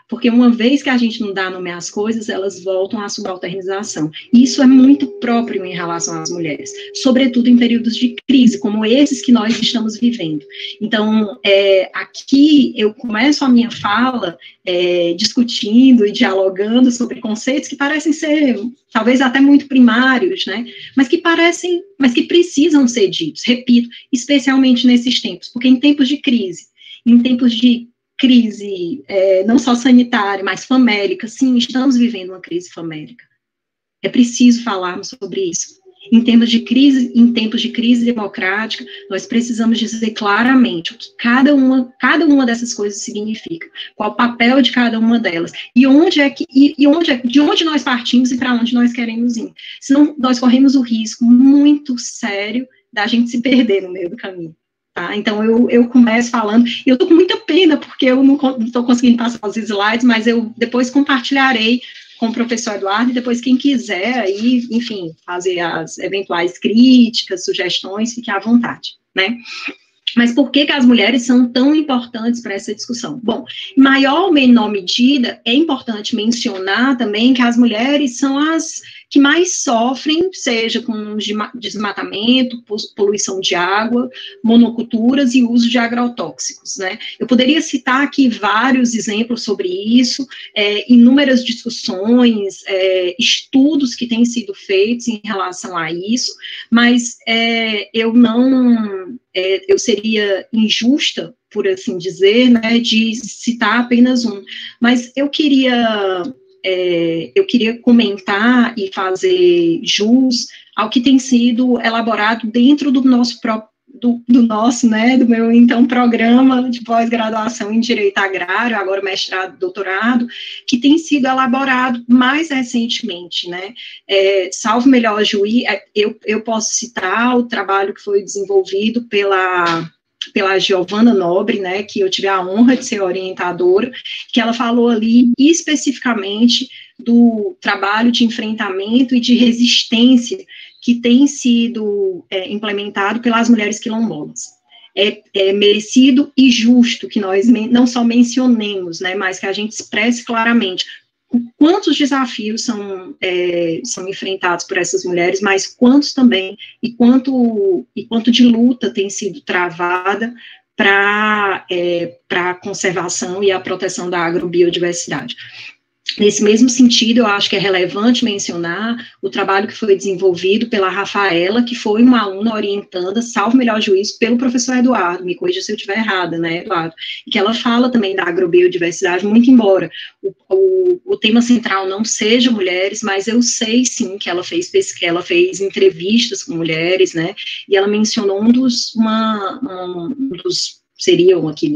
Porque uma vez que a gente não dá nome às coisas, elas voltam à subalternização. E isso é muito próprio em relação às mulheres, sobretudo em períodos de crise, como esses que nós estamos vivendo. Então, aqui eu começo a minha fala discutindo e dialogando sobre conceitos que parecem ser, talvez até muito primários, né? Mas que precisam ser ditos, repito, especialmente nesses tempos, porque em tempos de crise, não só sanitária, mas famélica, sim, estamos vivendo uma crise famélica. É preciso falarmos sobre isso. Em tempos de crise democrática, nós precisamos dizer claramente o que cada uma dessas coisas significa, qual o papel de cada uma delas, de onde nós partimos e para onde nós queremos ir. Senão, nós corremos o risco muito sério da gente se perder no meio do caminho. Tá? Então, eu começo falando, e eu estou com muita pena, porque eu não estou conseguindo passar os slides, mas eu depois compartilharei com o professor Eduardo, e depois quem quiser aí, enfim, fazer as eventuais críticas, sugestões, fique à vontade, né? Mas por que as mulheres são tão importantes para essa discussão? Bom, em maior ou menor medida, é importante mencionar também que as mulheres são as que mais sofrem, seja com desmatamento, poluição de água, monoculturas e uso de agrotóxicos, né? Eu poderia citar aqui vários exemplos sobre isso, inúmeras discussões, estudos que têm sido feitos em relação a isso, mas eu seria injusta, por assim dizer, né, de citar apenas um, mas eu queria comentar e fazer jus ao que tem sido elaborado dentro do nosso próprio, do meu, então, programa de pós-graduação em Direito Agrário, agora mestrado, doutorado, que tem sido elaborado mais recentemente, né, salvo melhor juízo, eu posso citar o trabalho que foi desenvolvido pela Giovana Nobre, né, que eu tive a honra de ser orientadora, que ela falou ali especificamente do trabalho de enfrentamento e de resistência que tem sido implementado pelas mulheres quilombolas. É merecido e justo que nós não só mencionemos, né, mas que a gente expresse claramente quantos desafios são enfrentados por essas mulheres, mas quantos também, e quanto de luta tem sido travada para a conservação e a proteção da agrobiodiversidade. Nesse mesmo sentido, eu acho que é relevante mencionar o trabalho que foi desenvolvido pela Rafaela, que foi uma aluna orientada, salvo melhor juízo, pelo professor Eduardo, me corrija se eu estiver errada, né, Eduardo, e que ela fala também da agrobiodiversidade, muito embora o tema central não seja mulheres, mas eu sei, sim, que ela fez entrevistas com mulheres, né, e ela mencionou um dos seriam aqui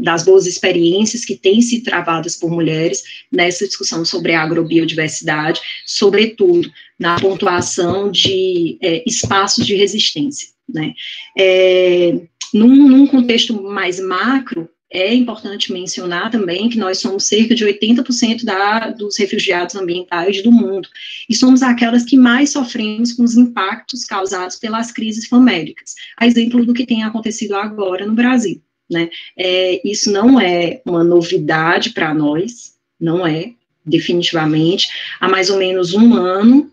das boas experiências que têm sido travadas por mulheres nessa discussão sobre a agrobiodiversidade, sobretudo na pontuação de espaços de resistência, né. Num contexto mais macro, é importante mencionar também que nós somos cerca de 80% dos refugiados ambientais do mundo, e somos aquelas que mais sofremos com os impactos causados pelas crises famélicas, a exemplo do que tem acontecido agora no Brasil, né? Isso não é uma novidade para nós, não é, definitivamente. Há mais ou menos um ano,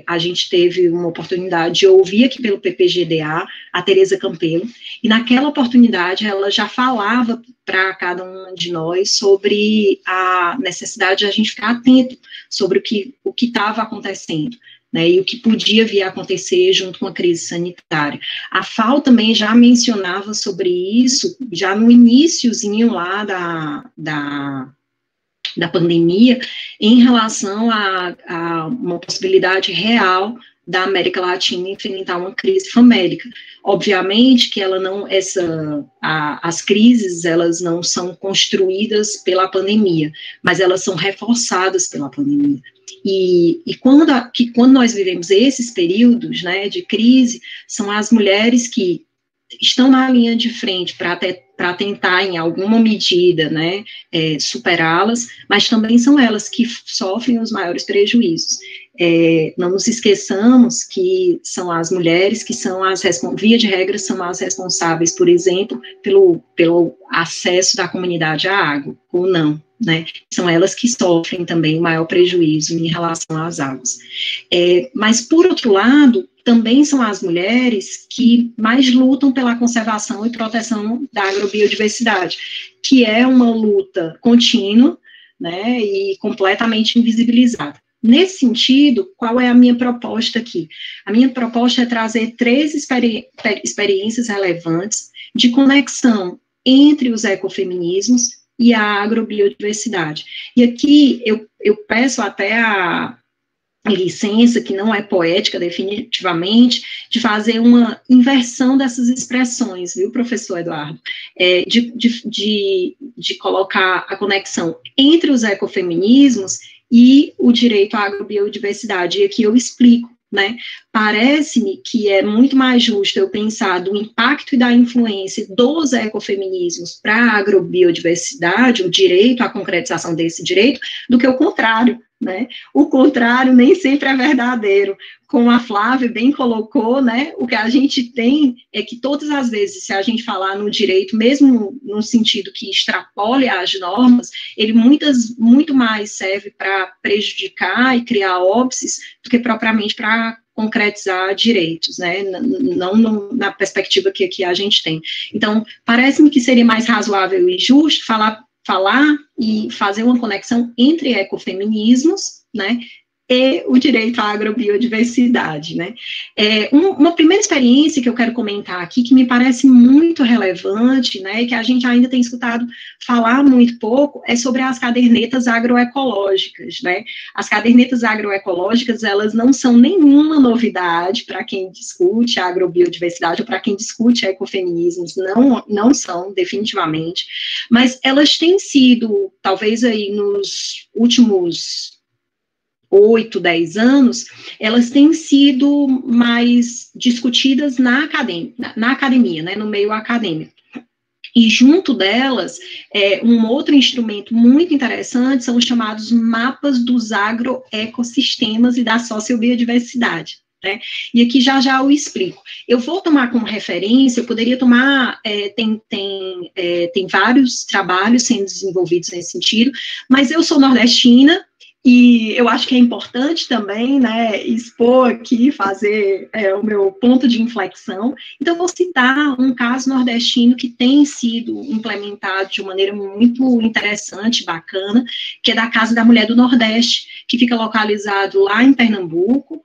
a gente teve uma oportunidade de ouvir aqui pelo PPGDA a Tereza Campelo, e naquela oportunidade ela já falava para cada um de nós sobre a necessidade de a gente ficar atento sobre o que estava acontecendo né, e o que podia vir a acontecer junto com a crise sanitária. A FAO também já mencionava sobre isso, já no iniciozinho lá da pandemia, em relação a uma possibilidade real da América Latina enfrentar uma crise famélica. Obviamente que ela não, as crises, elas não são construídas pela pandemia, mas elas são reforçadas pela pandemia. E quando nós vivemos esses períodos, né, de crise, são as mulheres que estão na linha de frente para tentar, em alguma medida, né, superá-las, mas também são elas que sofrem os maiores prejuízos. Não nos esqueçamos que são as mulheres que são via de regra, são as responsáveis, por exemplo, pelo acesso da comunidade à água, ou não, né? São elas que sofrem também o maior prejuízo em relação às águas. Mas, por outro lado, também são as mulheres que mais lutam pela conservação e proteção da agrobiodiversidade, que é uma luta contínua, né, e completamente invisibilizada. Nesse sentido, qual é a minha proposta aqui? A minha proposta é trazer 3 experiências relevantes de conexão entre os ecofeminismos e a agrobiodiversidade. E aqui eu peço até a licença, que não é poética definitivamente, de fazer uma inversão dessas expressões, viu, professor Eduardo? De colocar a conexão entre os ecofeminismos e o direito à agrobiodiversidade, e aqui eu explico, né, parece-me que é muito mais justo eu pensar do impacto e da influência dos ecofeminismos para a agrobiodiversidade, o direito, a concretização desse direito, do que o contrário, né, o contrário nem sempre é verdadeiro. Como a Flávia bem colocou, né, o que a gente tem é que todas as vezes, se a gente falar no direito, mesmo no sentido que extrapole as normas, ele muito mais serve para prejudicar e criar óbices do que propriamente para concretizar direitos, né, não na perspectiva que aqui a gente tem. Então, parece-me que seria mais razoável e justo falar e fazer uma conexão entre ecofeminismos, né, e o direito à agrobiodiversidade, né. Uma primeira experiência que eu quero comentar aqui, que me parece muito relevante, né, e que a gente ainda tem escutado falar muito pouco, é sobre as cadernetas agroecológicas, né. As cadernetas agroecológicas, elas não são nenhuma novidade para quem discute a agrobiodiversidade ou para quem discute ecofeminismos, não são, definitivamente, mas elas têm sido, talvez aí nos últimos 8, 10 anos, elas têm sido mais discutidas na academia, né, no meio acadêmico. E junto delas, um outro instrumento muito interessante são os chamados mapas dos agroecossistemas e da sociobiodiversidade, né? E aqui já eu explico. Eu vou tomar como referência, eu poderia tomar, tem vários trabalhos sendo desenvolvidos nesse sentido, mas eu sou nordestina, e eu acho que é importante também, né, expor aqui, fazer o meu ponto de inflexão. Então, vou citar um caso nordestino que tem sido implementado de uma maneira muito interessante, bacana, que é da Casa da Mulher do Nordeste, que fica localizado lá em Pernambuco.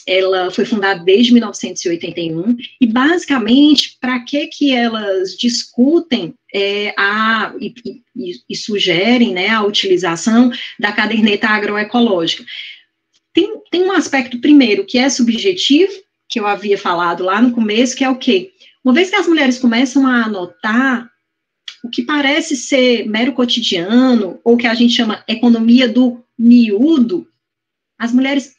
Ela foi fundada desde 1981, e basicamente, para que elas discutem e sugerem, né, a utilização da caderneta agroecológica? Tem um aspecto, primeiro, que é subjetivo, que eu havia falado lá no começo, que é o quê? Uma vez que as mulheres começam a anotar o que parece ser mero cotidiano, ou que a gente chama economia do miúdo, as mulheres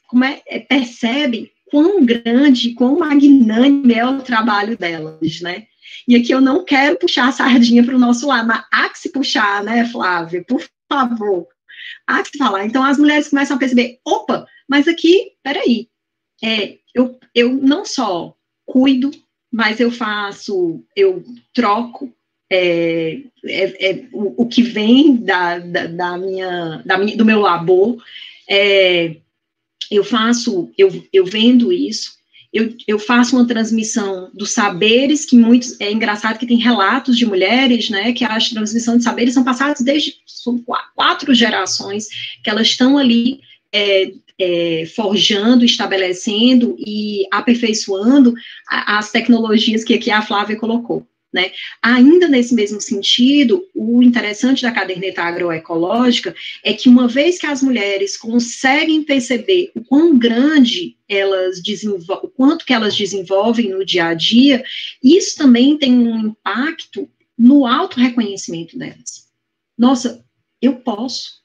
percebem quão grande, quão magnânime é o trabalho delas, né? E aqui eu não quero puxar a sardinha para o nosso lado, mas há que se puxar, né, Flávia? Por favor, há que se falar. Então, as mulheres começam a perceber, opa, mas aqui, peraí, eu não só cuido, mas eu troco o que vem do meu labor, eu vendo isso, eu faço uma transmissão dos saberes, que muitos, é engraçado que tem relatos de mulheres, né, que a transmissão de saberes são passados desde 4 gerações, que elas estão ali forjando, estabelecendo e aperfeiçoando as tecnologias que aqui a Flávia colocou, né? Ainda nesse mesmo sentido, o interessante da caderneta agroecológica é que uma vez que as mulheres conseguem perceber o quão grande elas desenvolvem, o quanto que elas desenvolvem no dia a dia, isso também tem um impacto no autorreconhecimento delas. Nossa, eu posso.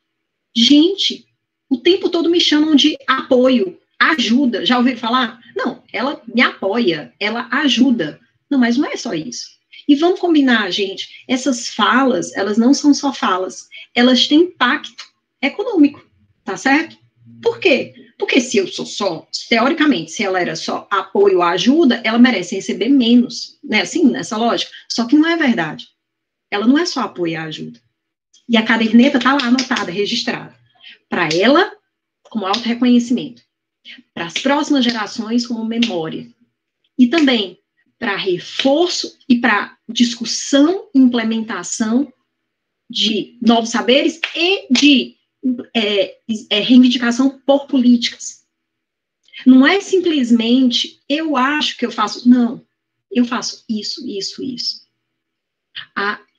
Gente, o tempo todo me chamam de apoio, ajuda. Já ouviram falar? Não, ela me apoia, ela ajuda. Não, mas não é só isso. E vamos combinar, gente, essas falas, elas não são só falas, elas têm impacto econômico, tá certo? Por quê? Porque se eu sou só, teoricamente, se ela era só apoio, ajuda, ela merece receber menos, né? Assim, nessa lógica. Só que não é verdade. Ela não é só apoio e ajuda. E a caderneta está lá anotada, registrada. Para ela, como autorreconhecimento. Para as próximas gerações, como memória. E também para reforço e para discussão e implementação de novos saberes e de reivindicação por políticas. Não é simplesmente, eu acho que eu faço, não, eu faço isso.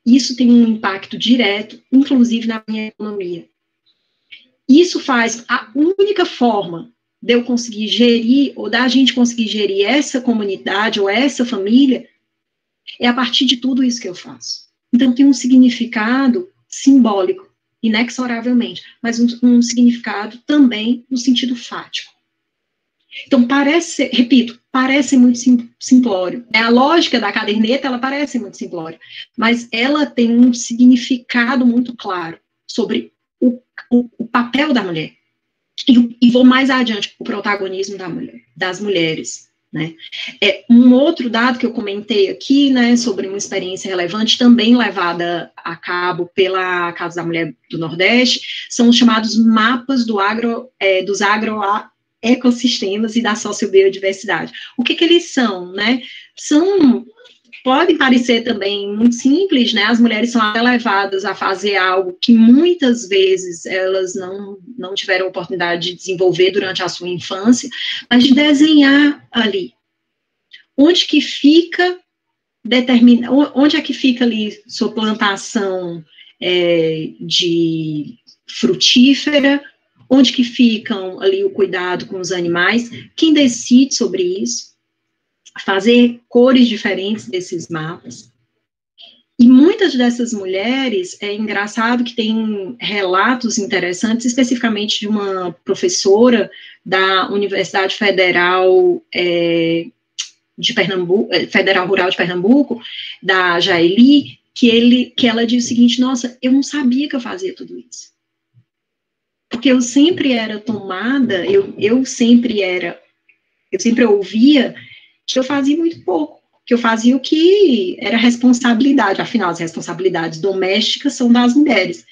Isso tem um impacto direto, inclusive na minha economia. Isso faz, a única forma de eu conseguir gerir, ou da gente conseguir gerir essa comunidade, ou essa família, é a partir de tudo isso que eu faço. Então, tem um significado simbólico, inexoravelmente, mas um significado também no sentido fático. Então, parece, repito, parece muito simplório. A lógica da caderneta, ela parece muito simplória, mas ela tem um significado muito claro sobre o papel da mulher. E vou mais adiante, o protagonismo das mulheres, né? Um outro dado que eu comentei aqui, né, sobre uma experiência relevante, também levada a cabo pela Casa da Mulher do Nordeste, são os chamados mapas dos agroecossistemas e da sociobiodiversidade. O que eles são, né? Podem parecer também muito simples, né? As mulheres são até levadas a fazer algo que muitas vezes elas não tiveram oportunidade de desenvolver durante a sua infância, mas de desenhar ali. Onde é que fica ali sua plantação de frutífera, onde que ficam ali o cuidado com os animais, quem decide sobre isso, fazer cores diferentes desses mapas. E muitas dessas mulheres, é engraçado que tem relatos interessantes, especificamente de uma professora da Universidade Federal de Pernambuco, Federal Rural de Pernambuco, da Jaeli, que ela diz o seguinte: nossa, eu não sabia que eu fazia tudo isso. Porque eu sempre era tomada, eu sempre ouvia que eu fazia muito pouco, que eu fazia o que era responsabilidade, afinal, as responsabilidades domésticas são das mulheres.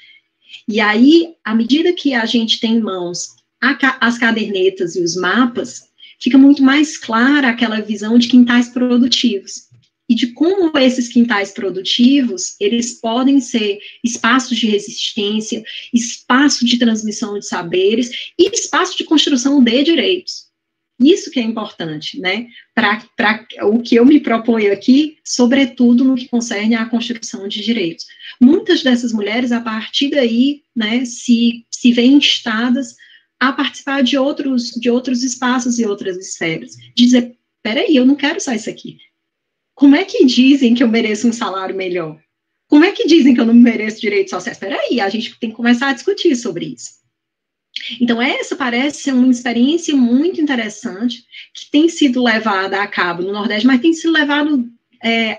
E aí, à medida que a gente tem em mãos as cadernetas e os mapas, fica muito mais clara aquela visão de quintais produtivos, e de como esses quintais produtivos, eles podem ser espaços de resistência, espaço de transmissão de saberes e espaço de construção de direitos. Isso que é importante, né, para o que eu me proponho aqui, sobretudo no que concerne à construção de direitos. Muitas dessas mulheres, a partir daí, né, se veem instadas a participar de outros espaços e outras esferas. Dizer, peraí, eu não quero só isso aqui. Como é que dizem que eu mereço um salário melhor? Como é que dizem que eu não mereço direitos sociais? Peraí, a gente tem que começar a discutir sobre isso. Então, essa parece ser uma experiência muito interessante, que tem sido levada a cabo no Nordeste, mas tem sido levado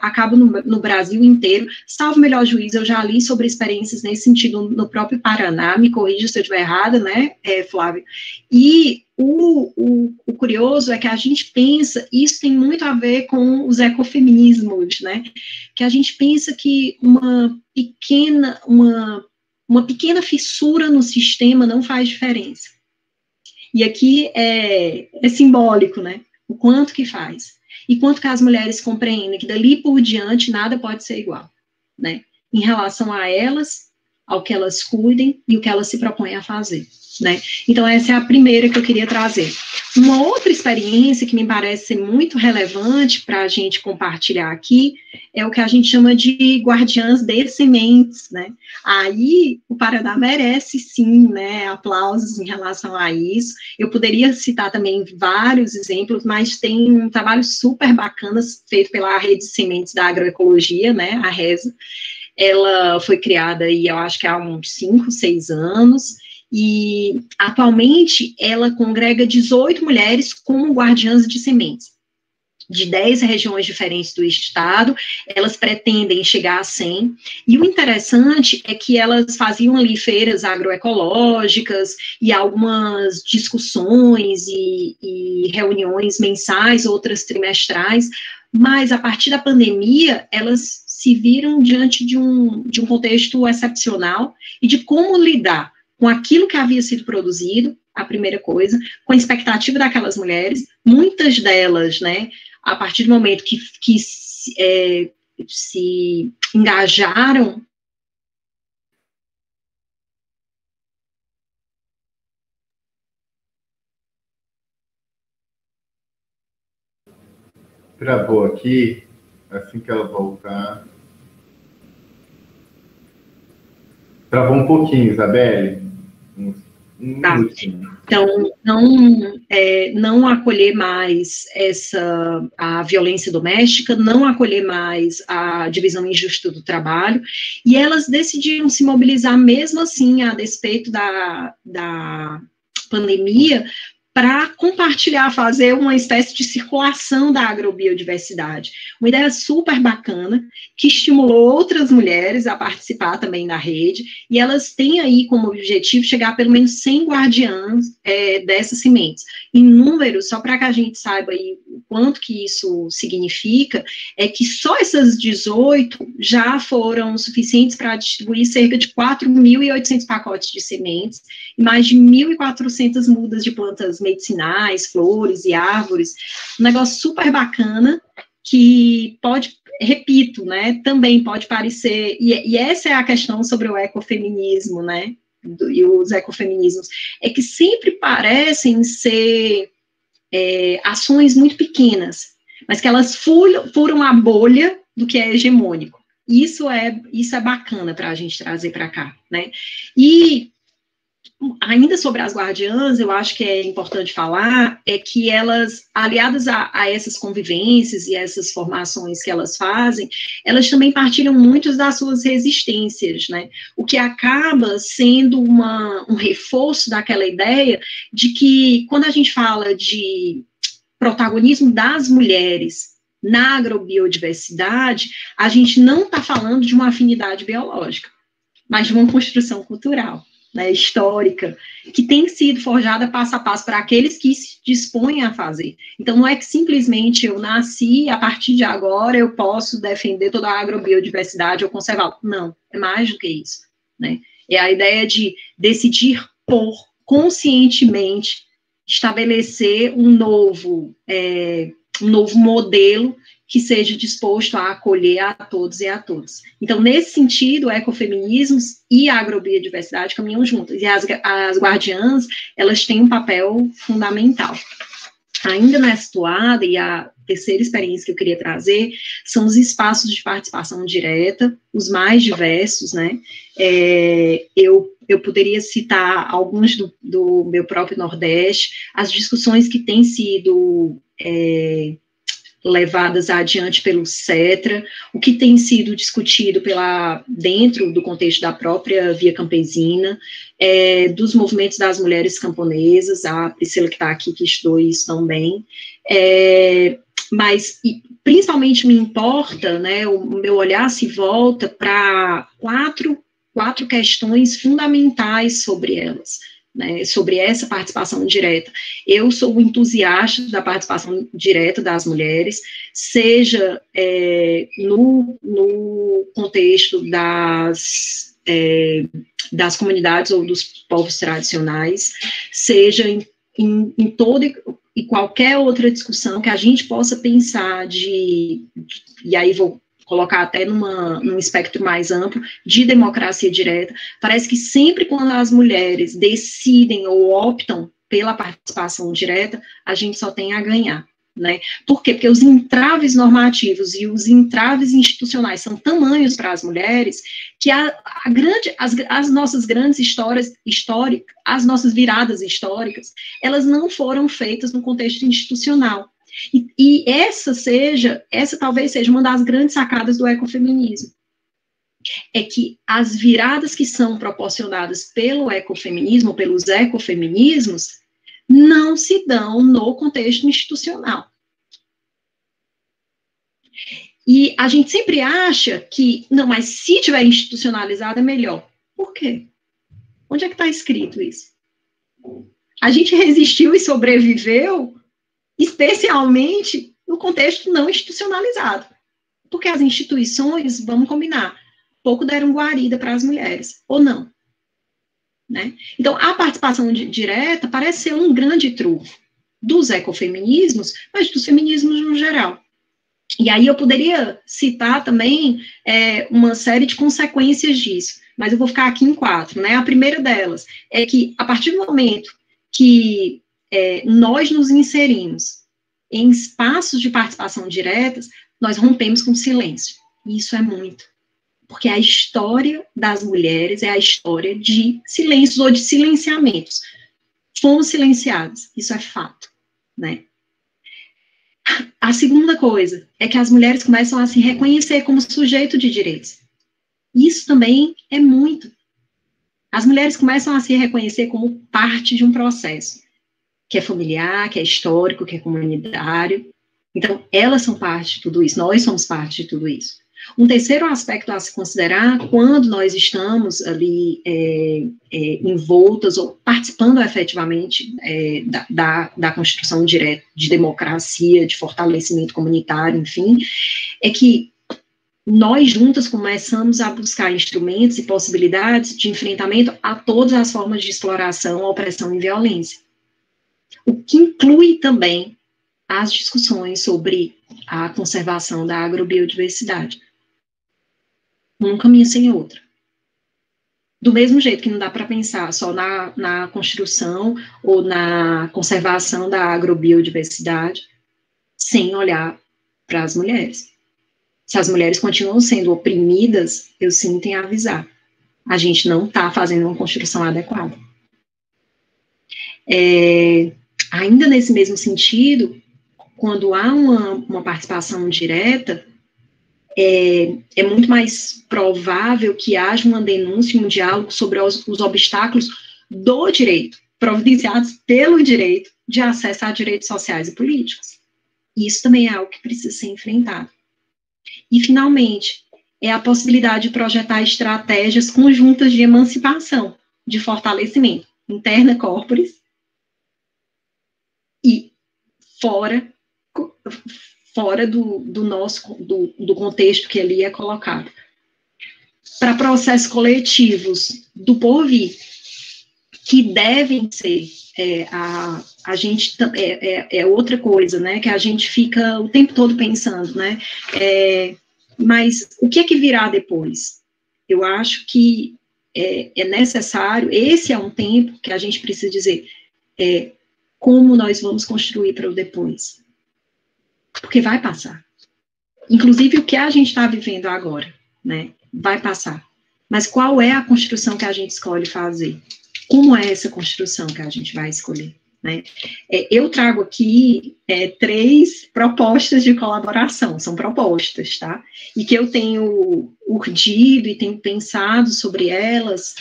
a cabo no Brasil inteiro. Salvo melhor juízo, eu já li sobre experiências nesse sentido no próprio Paraná, me corrija se eu estiver errada, né, Flávio? E o curioso é que a gente pensa, isso tem muito a ver com os ecofeminismos, né, que a gente pensa que uma pequena fissura no sistema não faz diferença. E aqui é simbólico, né? O quanto que faz. E quanto que as mulheres compreendem que dali por diante nada pode ser igual, né? Em relação a elas, ao que elas cuidem e o que elas se propõem a fazer, né? Então, essa é a primeira que eu queria trazer. Uma outra experiência que me parece ser muito relevante para a gente compartilhar aqui é o que a gente chama de guardiãs de sementes, né? Aí, o Paraná merece, sim, né, aplausos em relação a isso. Eu poderia citar também vários exemplos, mas tem um trabalho super bacana feito pela Rede de Sementes da Agroecologia, né, a RESA. Ela foi criada, aí, eu acho que há uns 5, 6 anos, e atualmente ela congrega 18 mulheres como guardiãs de sementes, de 10 regiões diferentes do estado. Elas pretendem chegar a 100, e o interessante é que elas faziam ali feiras agroecológicas e algumas discussões e reuniões mensais, outras trimestrais, mas a partir da pandemia, elas se viram diante de um contexto excepcional e de como lidar com aquilo que havia sido produzido, a primeira coisa, com a expectativa daquelas mulheres, muitas delas, né, a partir do momento que se engajaram. Travou aqui, assim que ela voltar. Travou um pouquinho, Isabelle. Tá. Então, não acolher mais a violência doméstica, não acolher mais a divisão injusta do trabalho, e elas decidiram se mobilizar mesmo assim, a despeito da pandemia, para compartilhar, fazer uma espécie de circulação da agrobiodiversidade. Uma ideia super bacana, que estimulou outras mulheres a participar também da rede, e elas têm aí como objetivo chegar a pelo menos 100 guardiãs dessas sementes. Em números, só para que a gente saiba aí o quanto que isso significa, é que só essas 18 já foram suficientes para distribuir cerca de 4.800 pacotes de sementes, e mais de 1.400 mudas de plantas medicinais, flores e árvores. Um negócio super bacana, que pode, repito, né, também pode parecer, e essa é a questão sobre o ecofeminismo, né, e os ecofeminismos, é que sempre parecem ser ações muito pequenas, mas que elas furam a bolha do que é hegemônico. Isso é bacana para a gente trazer para cá, né, e ainda sobre as guardiãs, eu acho que é importante falar, é que elas, aliadas a essas convivências e essas formações que elas fazem, elas também partilham muitas das suas resistências, né, o que acaba sendo um reforço daquela ideia de que, quando a gente fala de protagonismo das mulheres na agrobiodiversidade, a gente não está falando de uma afinidade biológica, mas de uma construção cultural, né, histórica, que tem sido forjada passo a passo para aqueles que se dispõem a fazer. Então, não é que simplesmente eu nasci, a partir de agora eu posso defender toda a agrobiodiversidade ou conservá-la. Não, é mais do que isso, né? É a ideia de decidir por, conscientemente, estabelecer um novo modelo que seja disposto a acolher a todos e a todas. Então, nesse sentido, ecofeminismos e a agrobiodiversidade caminham juntas, e as guardiãs, elas têm um papel fundamental. Ainda nessa toada, e a terceira experiência que eu queria trazer, são os espaços de participação direta, os mais diversos, né, eu poderia citar alguns do meu próprio Nordeste, as discussões que têm sido levadas adiante pelo CETRA, o que tem sido discutido dentro do contexto da própria Via Campesina, dos movimentos das mulheres camponesas, a Priscila que está aqui, que estudou isso também, mas principalmente me importa, né, o meu olhar se volta para quatro questões fundamentais sobre elas, né, sobre essa participação direta. Eu sou entusiasta da participação direta das mulheres, seja no contexto das comunidades ou dos povos tradicionais, seja em toda e qualquer outra discussão que a gente possa pensar e aí vou colocar até num espectro mais amplo, de democracia direta. Parece que sempre quando as mulheres decidem ou optam pela participação direta, a gente só tem a ganhar, né? Por quê? Porque os entraves normativos e os entraves institucionais são tamanhos para as mulheres que as nossas grandes histórias históricas, as nossas viradas históricas, elas não foram feitas no contexto institucional. E essa talvez seja uma das grandes sacadas do ecofeminismo. É que as viradas que são proporcionadas pelo ecofeminismo, pelos ecofeminismos, não se dão no contexto institucional. E a gente sempre acha que, não, mas se tiver institucionalizado é melhor. Por quê? Onde é que está escrito isso? A gente resistiu e sobreviveu especialmente no contexto não institucionalizado. Porque as instituições, vamos combinar, pouco deram guarida para as mulheres, ou não. Né? Então, a participação direta parece ser um grande trunfo dos ecofeminismos, mas dos feminismos no geral. E aí eu poderia citar também uma série de consequências disso, mas eu vou ficar aqui em 4. Né? A primeira delas é que, a partir do momento que nós nos inserimos em espaços de participação diretas, nós rompemos com o silêncio. E isso é muito. Porque a história das mulheres é a história de silêncios ou de silenciamentos. Fomos silenciados, isso é fato, né? A segunda coisa é que as mulheres começam a se reconhecer como sujeito de direitos. Isso também é muito. As mulheres começam a se reconhecer como parte de um processo, que é familiar, que é histórico, que é comunitário. Então, elas são parte de tudo isso, nós somos parte de tudo isso. Um terceiro aspecto a se considerar, quando nós estamos ali envoltas ou participando efetivamente da construção direta de democracia, de fortalecimento comunitário, enfim, é que nós juntas começamos a buscar instrumentos e possibilidades de enfrentamento a todas as formas de exploração, opressão e violência. O que inclui também as discussões sobre a conservação da agrobiodiversidade. Um caminho sem outro. Do mesmo jeito que não dá para pensar só na construção ou na conservação da agrobiodiversidade sem olhar para as mulheres. Se as mulheres continuam sendo oprimidas, eu sinto em avisar. A gente não está fazendo uma construção adequada. Ainda nesse mesmo sentido, quando há uma participação direta, é muito mais provável que haja uma denúncia, um diálogo sobre os obstáculos do direito, providenciados pelo direito de acesso a direitos sociais e políticos. Isso também é algo que precisa ser enfrentado. E, finalmente, é a possibilidade de projetar estratégias conjuntas de emancipação, de fortalecimento, interna corporis e fora do contexto que ali é colocado. Para processos coletivos do porvir, que devem ser, a gente, outra coisa, né, que a gente fica o tempo todo pensando, né, mas o que é que virá depois? Eu acho que é necessário, esse é um tempo que a gente precisa dizer, como nós vamos construir para o depois. Porque vai passar. Inclusive, o que a gente está vivendo agora, né, vai passar. Mas qual é a construção que a gente escolhe fazer? Como é essa construção que a gente vai escolher? Né? Eu trago aqui 3 propostas de colaboração, são propostas, tá? E que eu tenho urdido e tenho pensado sobre elas,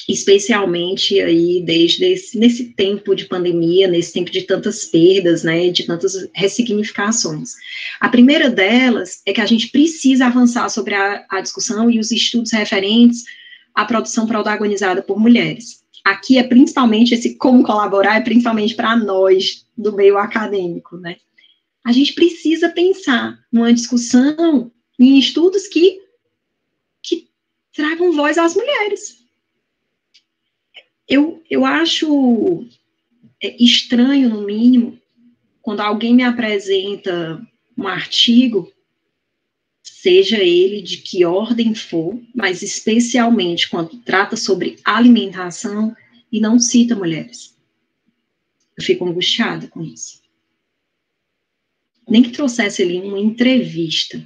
especialmente aí nesse tempo de pandemia, nesse tempo de tantas perdas, né, de tantas ressignificações. A primeira delas é que a gente precisa avançar sobre a discussão e os estudos referentes à produção protagonizada por mulheres. Aqui é principalmente esse como colaborar, é principalmente para nós do meio acadêmico, né? A gente precisa pensar numa discussão, em estudos que tragam voz às mulheres. Eu acho estranho, no mínimo, quando alguém me apresenta um artigo seja ele de que ordem for, mas especialmente quando trata sobre alimentação e não cita mulheres. Eu fico angustiada com isso. Nem que trouxesse ali uma entrevista.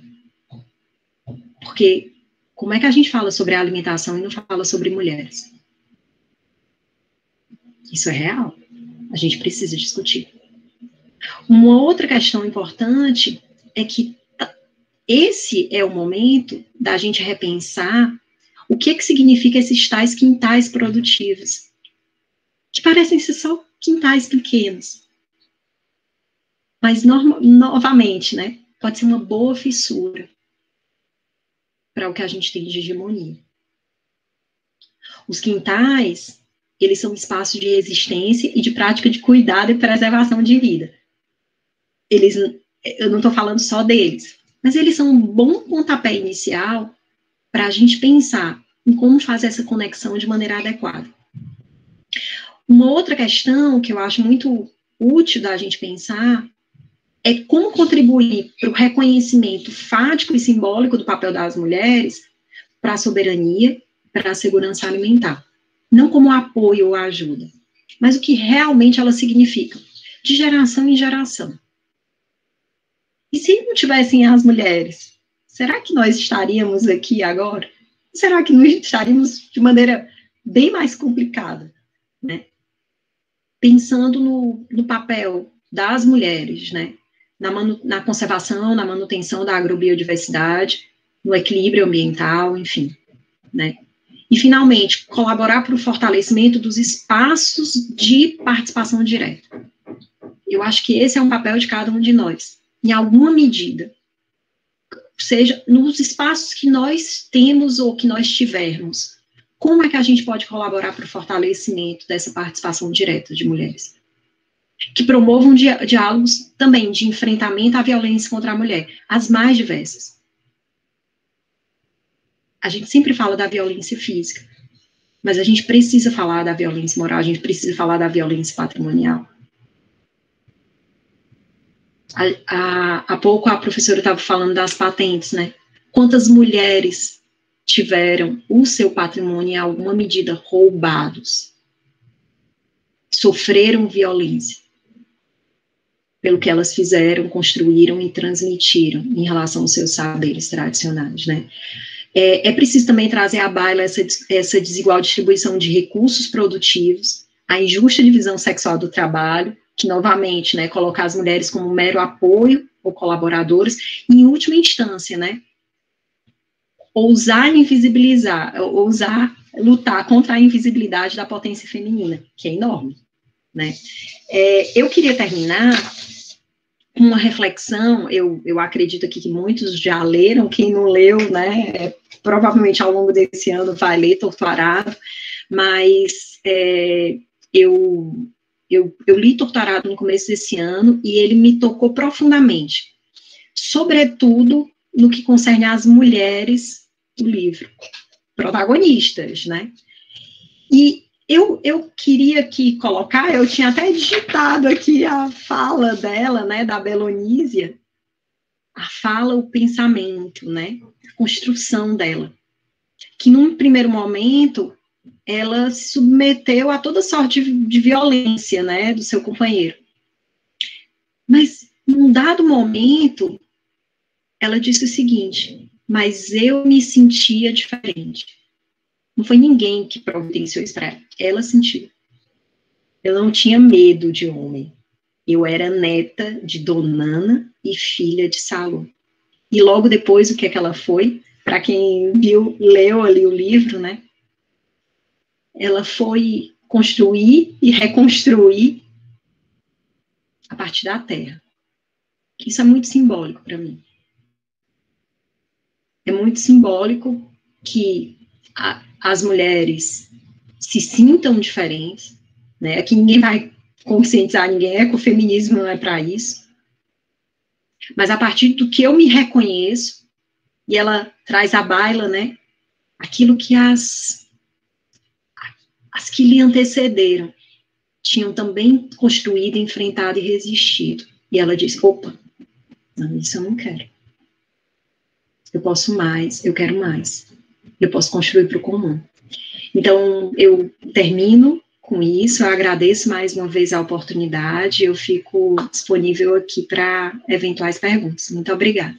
Porque como é que a gente fala sobre a alimentação e não fala sobre mulheres? Isso é real. A gente precisa discutir. Uma outra questão importante é que esse é o momento da gente repensar o que significa esses tais quintais produtivos, que parecem ser só quintais pequenos. Mas, novamente, né, pode ser uma boa fissura para o que a gente tem de hegemonia. Os quintais, eles são espaços de resistência e de prática de cuidado e preservação de vida. Eu não estou falando só deles, mas eles são um bom pontapé inicial para a gente pensar em como fazer essa conexão de maneira adequada. Uma outra questão que eu acho muito útil da gente pensar é como contribuir para o reconhecimento fático e simbólico do papel das mulheres para a soberania, para a segurança alimentar. Não como apoio ou ajuda, mas o que realmente elas significam, de geração em geração. E se não tivessem as mulheres, será que nós estaríamos aqui agora? Será que não estaríamos de maneira bem mais complicada, né? Pensando no papel das mulheres, né? Na conservação, na manutenção da agrobiodiversidade, no equilíbrio ambiental, enfim, né? E, finalmente, colaborar para o fortalecimento dos espaços de participação direta. Eu acho que esse é um papel de cada um de nós, em alguma medida. Seja nos espaços que nós temos ou que nós tivermos, como é que a gente pode colaborar para o fortalecimento dessa participação direta de mulheres? Que promovam diálogos também de enfrentamento à violência contra a mulher, as mais diversas. A gente sempre fala da violência física, mas a gente precisa falar da violência moral, a gente precisa falar da violência patrimonial. Há pouco a professora estava falando das patentes, né? Quantas mulheres tiveram o seu patrimônio em alguma medida roubados, sofreram violência pelo que elas fizeram, construíram e transmitiram em relação aos seus saberes tradicionais, né? É preciso também trazer à baila essa desigual distribuição de recursos produtivos, a injusta divisão sexual do trabalho, que, novamente, né, colocar as mulheres como mero apoio ou colaboradores, e, em última instância, né, ousar invisibilizar, ousar lutar contra a invisibilidade da potência feminina, que é enorme, né. Eu queria terminar com uma reflexão, eu acredito aqui que muitos já leram, quem não leu, né, provavelmente ao longo desse ano vai ler Torturado, mas eu li Torturado no começo desse ano e ele me tocou profundamente, sobretudo no que concerne às mulheres do livro, protagonistas, né? E eu queria aqui colocar, eu tinha até digitado aqui a fala dela, né, da Belonísia, a fala, o pensamento, né, a construção dela, que num primeiro momento ela se submeteu a toda sorte de violência, né, do seu companheiro. Mas, num dado momento, ela disse o seguinte: mas eu me sentia diferente. Não foi ninguém que providenciou isso para ela. Ela sentiu. Eu não tinha medo de homem. Eu era neta de Donana e filha de Salom. E logo depois, o que é que ela foi? Para quem leu ali o livro, né? Ela foi construir e reconstruir a partir da terra. Isso é muito simbólico para mim. É muito simbólico que as mulheres se sintam diferentes, né? Aqui ninguém vai conscientizar ninguém, ecofeminismo não é para isso. Mas a partir do que eu me reconheço, e ela traz à baila, né? Aquilo que as que lhe antecederam tinham também construído, enfrentado e resistido. E ela disse: opa, não, isso eu não quero. eu posso mais, eu quero mais, eu posso construir para o comum. Então, eu termino com isso, eu agradeço mais uma vez a oportunidade, eu fico disponível aqui para eventuais perguntas. Muito obrigada.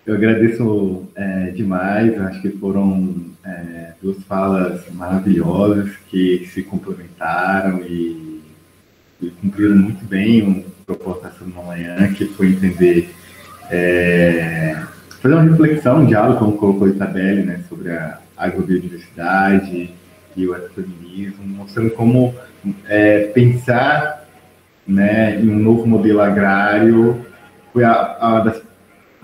Eu agradeço demais, acho que foram duas falas maravilhosas que se complementaram e cumpriram muito bem o propósito dessa manhã, que foi entender, fazer uma reflexão, um diálogo, como colocou a Isabelle, né, sobre a agrobiodiversidade e o ecofeminismo, mostrando como pensar, né, em um novo modelo agrário foi uma das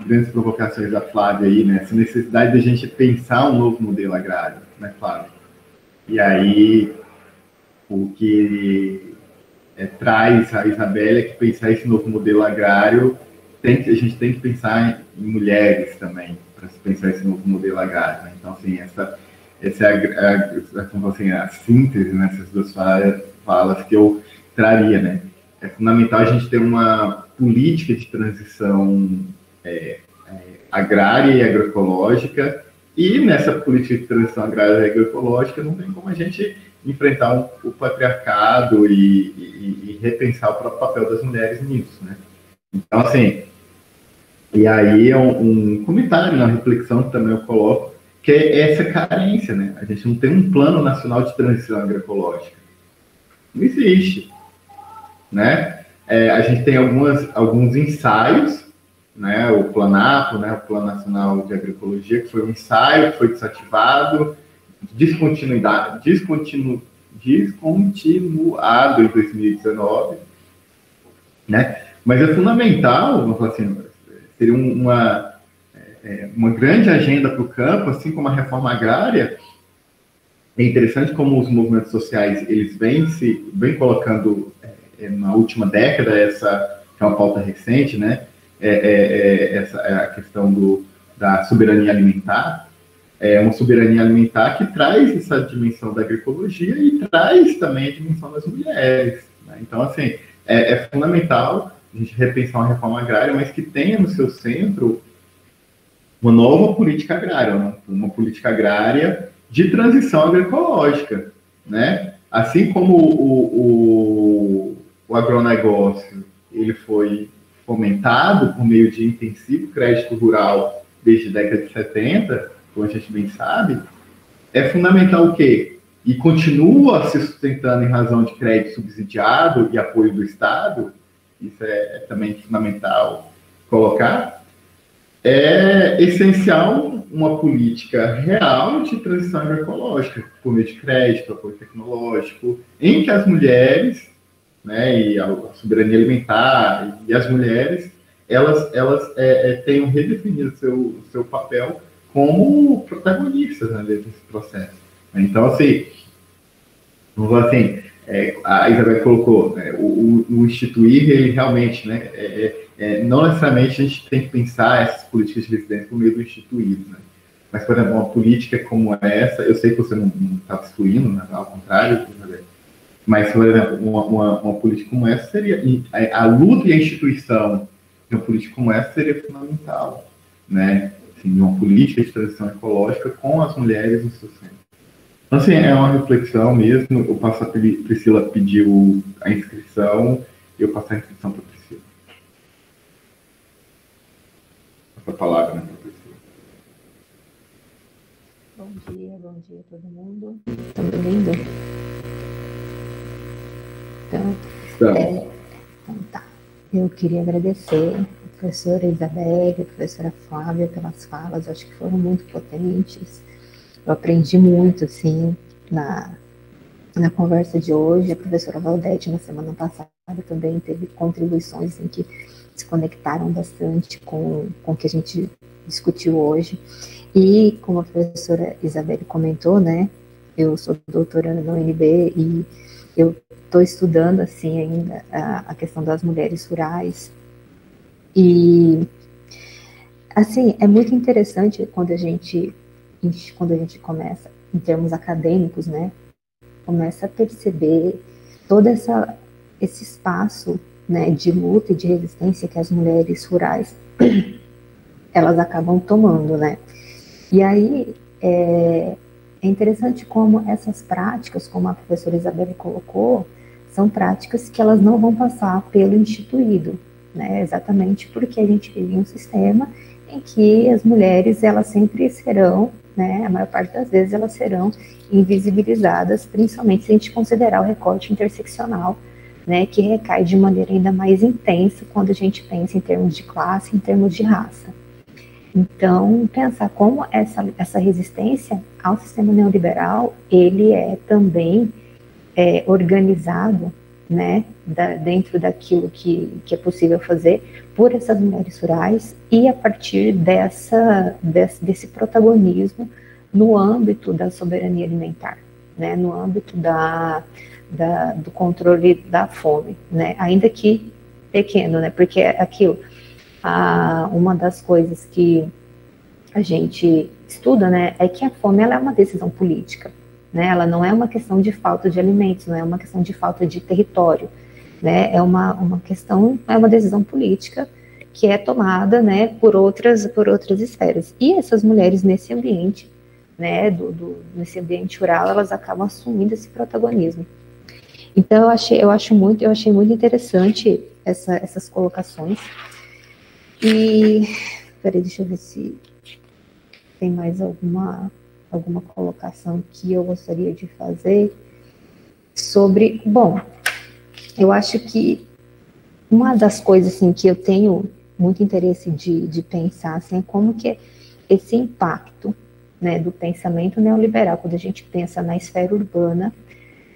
grandes provocações da Flávia aí, né? Essa necessidade de a gente pensar um novo modelo agrário, né, Flávia? E aí, o que traz a Isabelle é que pensar esse novo modelo agrário, a gente tem que pensar em mulheres também, para se pensar esse novo modelo agrário, né? Então, assim, essa é a síntese nessas duas falas que eu traria, né? É fundamental a gente ter uma política de transição agrária e agroecológica, e nessa política de transição agrária e agroecológica não tem como a gente enfrentar o patriarcado e repensar o próprio papel das mulheres nisso, né? Então, assim, e aí é um comentário, uma reflexão que também eu coloco, que é essa carência, né? A gente não tem um plano nacional de transição agroecológica. Não existe, né? A gente tem alguns ensaios, né? O Planapo, né? O Plano Nacional de Agroecologia, que foi um ensaio, que foi desativado, descontinuado em 2019, né? Mas é fundamental, vamos falar assim, seria uma grande agenda para o campo, assim como a reforma agrária. É interessante como os movimentos sociais eles vêm colocando na última década, essa que é uma pauta recente, né? A questão da soberania alimentar. É uma soberania alimentar que traz essa dimensão da agroecologia e traz também a dimensão das mulheres, né? Então, assim, é fundamental a gente repensar uma reforma agrária, mas que tenha no seu centro uma nova política agrária, né? Uma política agrária de transição agroecológica, né? Assim como o agronegócio ele foi fomentado por meio de intensivo crédito rural desde a década de 70, como a gente bem sabe, é fundamental o quê? E continua se sustentando em razão de crédito subsidiado e apoio do Estado, isso é também fundamental colocar, é essencial uma política real de transição agroecológica, por meio de crédito, apoio tecnológico, em que as mulheres, né, e a soberania alimentar e as mulheres, elas tenham redefinido seu papel como protagonistas, né, desse processo. Então, assim, a Isabel colocou, né, o instituir, ele realmente, né, não necessariamente a gente tem que pensar essas políticas de residência por meio do instituir, né? Mas, por exemplo, uma política como essa, eu sei que você não está excluindo, né, ao contrário, mas, por exemplo, uma política como essa seria, a luta e a instituição de uma política como essa seria fundamental, né? Assim, de uma política de transição ecológica com as mulheres no seu centro. Então, assim, é uma reflexão mesmo. Eu passo a Priscila pediu a inscrição, eu passo a inscrição para a Priscila. Essa palavra, né, para a Priscila. Bom dia a todo mundo. Estão me ouvindo? Então, tá. Eu queria agradecer a professora Isabelle, a professora Flávia pelas falas, acho que foram muito potentes. Eu aprendi muito, assim, na conversa de hoje. A professora Valdete, na semana passada, também teve contribuições em que se conectaram bastante com o que a gente discutiu hoje. E, como a professora Isabelle comentou, né, eu sou doutoranda na UNB e eu estou estudando, assim, ainda a questão das mulheres rurais. E, assim, é muito interessante quando a gente começa, em termos acadêmicos, né, começa a perceber todo esse espaço, né, de luta e de resistência que as mulheres rurais elas acabam tomando, né? E aí é interessante como essas práticas, como a professora Isabelle colocou, são práticas que elas não vão passar pelo instituído, né? Exatamente porque a gente vive em um sistema em que as mulheres, elas sempre serão, né, a maior parte das vezes elas serão invisibilizadas, principalmente se a gente considerar o recorte interseccional, né, que recai de maneira ainda mais intensa quando a gente pensa em termos de classe, em termos de raça. Então, pensar como essa resistência ao sistema neoliberal, ele é também organizado, né, dentro daquilo que é possível fazer por essas mulheres rurais e a partir desse protagonismo no âmbito da soberania alimentar, né, no âmbito do controle da fome, né, ainda que pequeno, né, porque aquilo, uma das coisas que a gente estuda, né, é que a fome ela é uma decisão política, né, ela não é uma questão de falta de alimentos, não é uma questão de falta de território, né, é uma questão, é uma decisão política que é tomada, né, por outras esferas. E essas mulheres nesse ambiente, né, nesse ambiente rural, elas acabam assumindo esse protagonismo. Então eu achei muito interessante essas colocações. E peraí, deixa eu ver se tem mais alguma colocação que eu gostaria de fazer sobre, bom, eu acho que uma das coisas assim, que eu tenho muito interesse de pensar assim, é como que esse impacto, né, do pensamento neoliberal, quando a gente pensa na esfera urbana,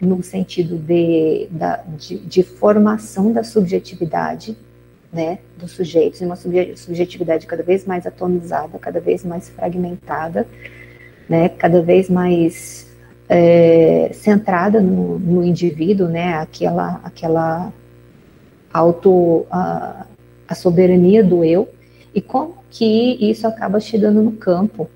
no sentido de formação da subjetividade, né, dos sujeitos, uma subjetividade cada vez mais atomizada, cada vez mais fragmentada, né, cada vez mais centrada no indivíduo, né, aquela a soberania do eu, e como que isso acaba chegando no campo,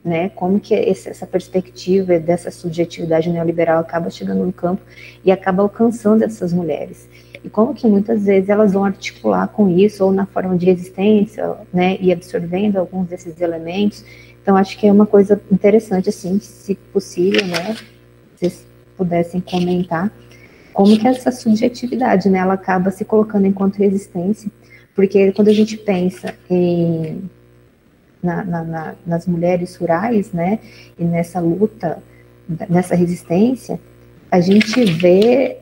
né, como que essa perspectiva dessa subjetividade neoliberal acaba chegando no campo e acaba alcançando essas mulheres. E como que muitas vezes elas vão articular com isso, ou na forma de resistência, né, e absorvendo alguns desses elementos. Então, acho que é uma coisa interessante, assim, se possível, né, se vocês pudessem comentar, como que essa subjetividade, né, ela acaba se colocando enquanto resistência, porque quando a gente pensa nas mulheres rurais, né, e nessa luta, nessa resistência, a gente vê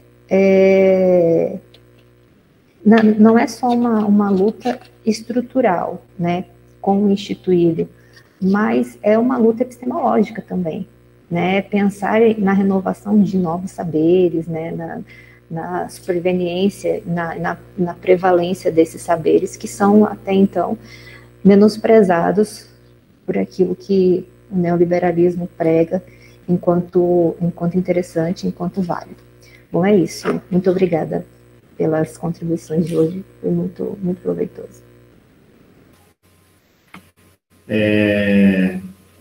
não é só uma luta estrutural, né, com o instituído, mas é uma luta epistemológica também, né, pensar na renovação de novos saberes, né, na superveniência, na prevalência desses saberes que são até então menosprezados por aquilo que o neoliberalismo prega enquanto interessante, enquanto válido. Bom, é isso. Muito obrigada pelas contribuições de hoje, foi muito, muito proveitoso.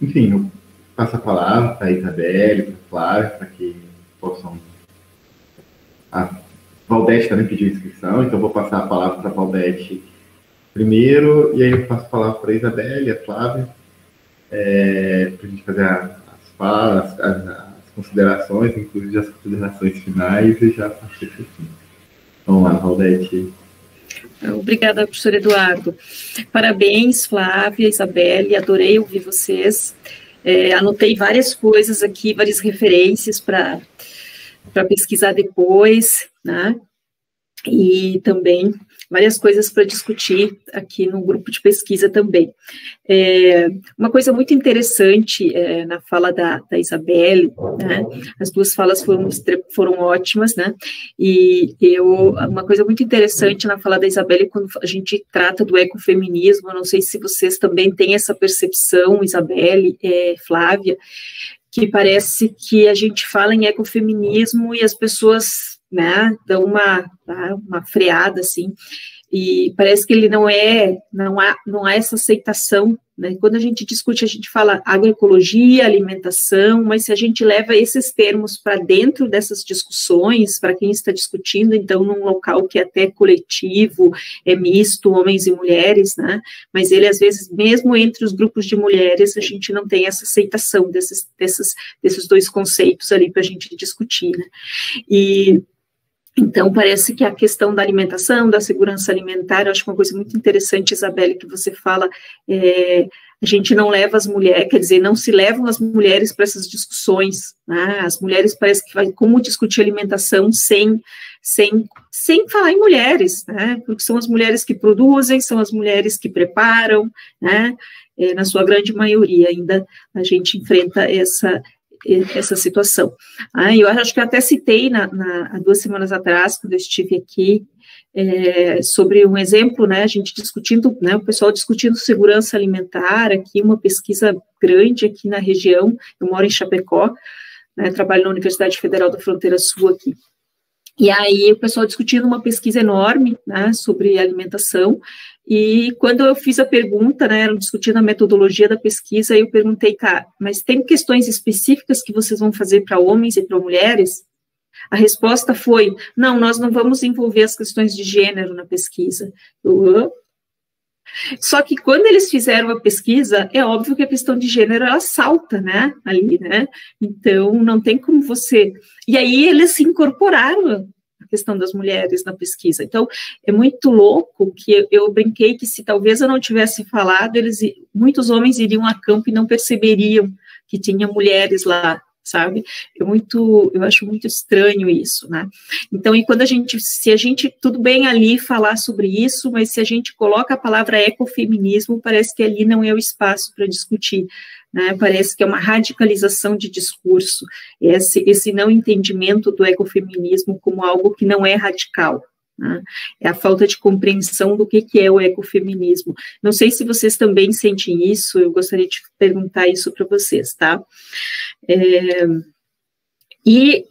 Enfim, eu passo a palavra para a Isabelle, para a Flávia, para que possam... A Valdete também pediu inscrição, então eu vou passar a palavra para a Valdete primeiro, e aí eu passo a palavra para a Isabelle, a Flávia, para a gente fazer as falas, as considerações, inclusive as considerações finais, e já partir para o fim. Vamos lá, Valdete. Obrigada, professor Eduardo. Parabéns, Flávia, Isabelle, adorei ouvir vocês. Anotei várias coisas aqui, várias referências para pesquisar depois, né? E também várias coisas para discutir aqui no grupo de pesquisa também. Uma coisa muito interessante na fala da Isabelle, né, as duas falas foram ótimas, né, e uma coisa muito interessante na fala da Isabelle, quando a gente trata do ecofeminismo, eu não sei se vocês também têm essa percepção, Isabelle, Flávia, que parece que a gente fala em ecofeminismo e as pessoas, né, dão uma freada, assim, e parece que ele não há essa aceitação, né? Quando a gente discute, a gente fala agroecologia, alimentação, mas se a gente leva esses termos para dentro dessas discussões, para quem está discutindo, então, num local que é até coletivo, é misto, homens e mulheres, né? Mas ele, às vezes, mesmo entre os grupos de mulheres, a gente não tem essa aceitação desses dois conceitos ali para a gente discutir, né? Então, parece que a questão da alimentação, da segurança alimentar, eu acho uma coisa muito interessante, Isabelle, que você fala, a gente não leva as mulheres, quer dizer, não se levam as mulheres para essas discussões, né? As mulheres parece que vai como discutir alimentação sem falar em mulheres, né? Porque são as mulheres que produzem, são as mulheres que preparam, né? Na sua grande maioria ainda a gente enfrenta essa situação. Eu acho que eu até citei há 2 semanas atrás, quando eu estive aqui, sobre um exemplo, né, a gente discutindo, né, o pessoal discutindo segurança alimentar, aqui uma pesquisa grande aqui na região, eu moro em Chapecó, né, trabalho na Universidade Federal da Fronteira Sul aqui, e aí o pessoal discutindo uma pesquisa enorme, né, sobre alimentação, e quando eu fiz a pergunta, né, discutindo a metodologia da pesquisa, eu perguntei, tá, mas tem questões específicas que vocês vão fazer para homens e para mulheres? A resposta foi, não, nós não vamos envolver as questões de gênero na pesquisa. Só que quando eles fizeram a pesquisa, é óbvio que a questão de gênero, ela salta, né, ali, né, então não tem como você... E aí eles se incorporaram a questão das mulheres na pesquisa. Então, é muito louco que eu brinquei que se talvez eu não tivesse falado, muitos homens iriam a campo e não perceberiam que tinha mulheres lá, sabe? Eu acho muito estranho isso, né? Então, e quando se a gente, tudo bem ali falar sobre isso, mas se a gente coloca a palavra ecofeminismo, parece que ali não é o espaço para discutir, né? Parece que é uma radicalização de discurso, esse não entendimento do ecofeminismo como algo que não é radical, né? É a falta de compreensão do que é o ecofeminismo. Não sei se vocês também sentem isso, eu gostaria de perguntar isso para vocês, tá? E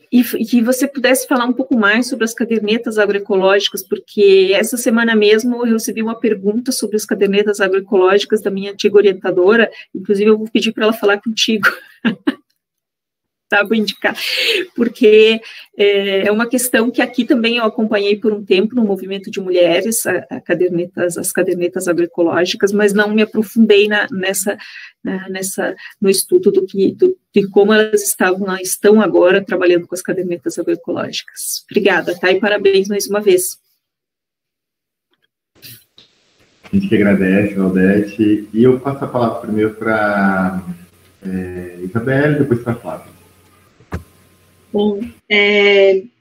que você pudesse falar um pouco mais sobre as cadernetas agroecológicas, porque essa semana mesmo eu recebi uma pergunta sobre as cadernetas agroecológicas da minha antiga orientadora, inclusive eu vou pedir para ela falar contigo, tá, vou indicar, porque é uma questão que aqui também eu acompanhei por um tempo no movimento de mulheres, as cadernetas agroecológicas, mas não me aprofundei no estudo de como elas estão agora trabalhando com as cadernetas agroecológicas. Obrigada, tá? E parabéns mais uma vez. A gente que agradece, Valdete, e eu passo a palavra primeiro para Isabelle, depois para a Flávia. Bom,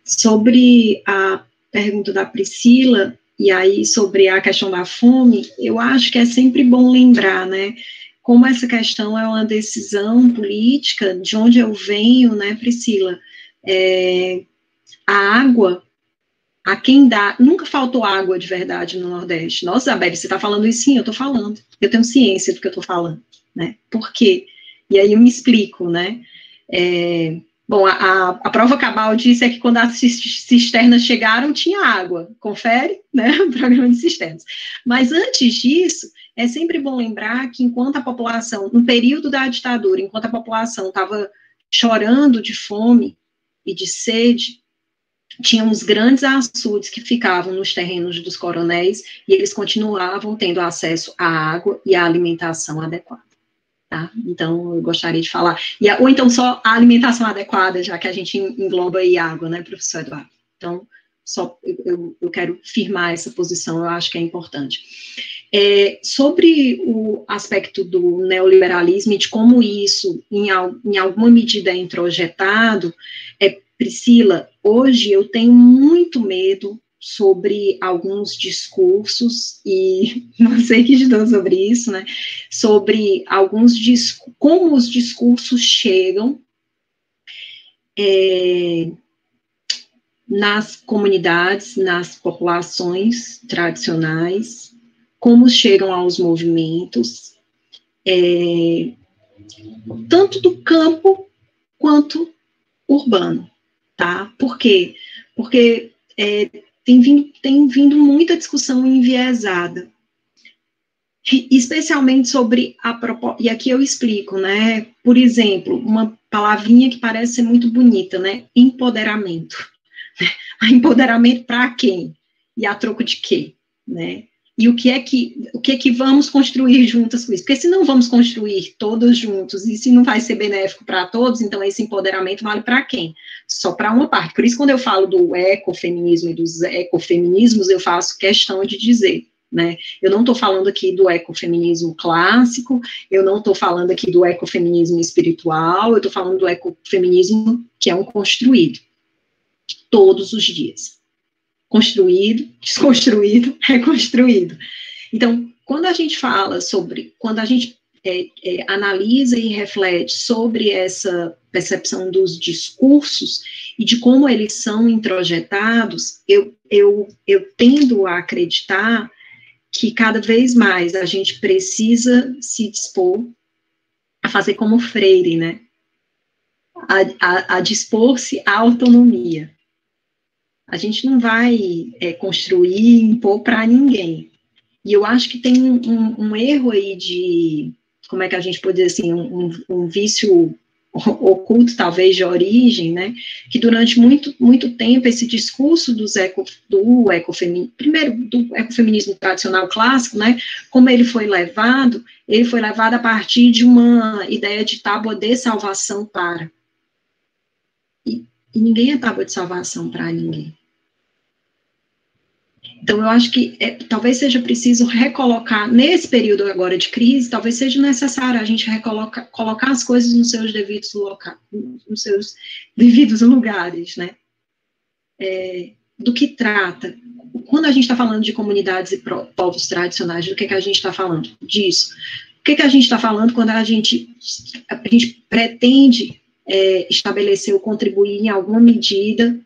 sobre a pergunta da Priscila, e aí sobre a questão da fome, eu acho que é sempre bom lembrar, né, como essa questão é uma decisão política, de onde eu venho, né, Priscila, a água, a quem dá, nunca faltou água de verdade no Nordeste. Nossa, Isabelle, você está falando isso? Sim, eu estou falando, eu tenho ciência do que eu estou falando, né, por quê? E aí eu me explico, né, bom, a prova cabal disso é que quando as cisternas chegaram, tinha água. Confere, né? O programa de cisternas. Mas antes disso, é sempre bom lembrar que enquanto a população, no período da ditadura, enquanto a população estava chorando de fome e de sede, tinham os grandes açudes que ficavam nos terrenos dos coronéis e eles continuavam tendo acesso à água e à alimentação adequada. Tá? Então, eu gostaria de falar. Ou então só a alimentação adequada, já que a gente engloba aí água, né, professor Eduardo? Então, só eu quero firmar essa posição, eu acho que é importante. Sobre o aspecto do neoliberalismo e de como isso, em alguma medida, é introjetado, Priscila, hoje eu tenho muito medo sobre alguns discursos, e não sei que dizer sobre isso, né, sobre como os discursos chegam nas comunidades, nas populações tradicionais, como chegam aos movimentos, tanto do campo quanto urbano, tá? Por quê? Porque tem vindo muita discussão enviesada, especialmente sobre e aqui eu explico, né, por exemplo, uma palavrinha que parece ser muito bonita, né, empoderamento. Empoderamento para quem? E a troco de quê? Né? E o que é que vamos construir juntas com isso? Porque se não vamos construir todos juntos, e se não vai ser benéfico para todos, então esse empoderamento vale para quem? Só para uma parte. Por isso, quando eu falo do ecofeminismo e dos ecofeminismos, eu faço questão de dizer, né? Eu não estou falando aqui do ecofeminismo clássico, eu não estou falando aqui do ecofeminismo espiritual, eu estou falando do ecofeminismo que é um construído, todos os dias. Construído, desconstruído, reconstruído. Então, quando a gente fala sobre, quando a gente analisa e reflete sobre essa percepção dos discursos e de como eles são introjetados, eu tendo a acreditar que cada vez mais a gente precisa se dispor a fazer como Freire, né? A dispor-se à autonomia. A gente não vai construir e impor para ninguém. E eu acho que tem um erro aí de, como é que a gente pode dizer assim, um vício oculto, talvez, de origem, né? Que durante muito tempo esse discurso do ecofeminismo, primeiro do ecofeminismo tradicional clássico, né? Como ele foi levado a partir de uma ideia de tábua de salvação para. E ninguém é tábua de salvação para ninguém. Então, eu acho que talvez seja preciso recolocar, nesse período agora de crise, talvez seja necessário a gente colocar as coisas nos seus devidos lugares, né? Do que trata. Quando a gente está falando de comunidades e povos tradicionais, do que a gente está falando? Disso. O que a gente está falando quando a gente pretende estabelecer ou contribuir em alguma medida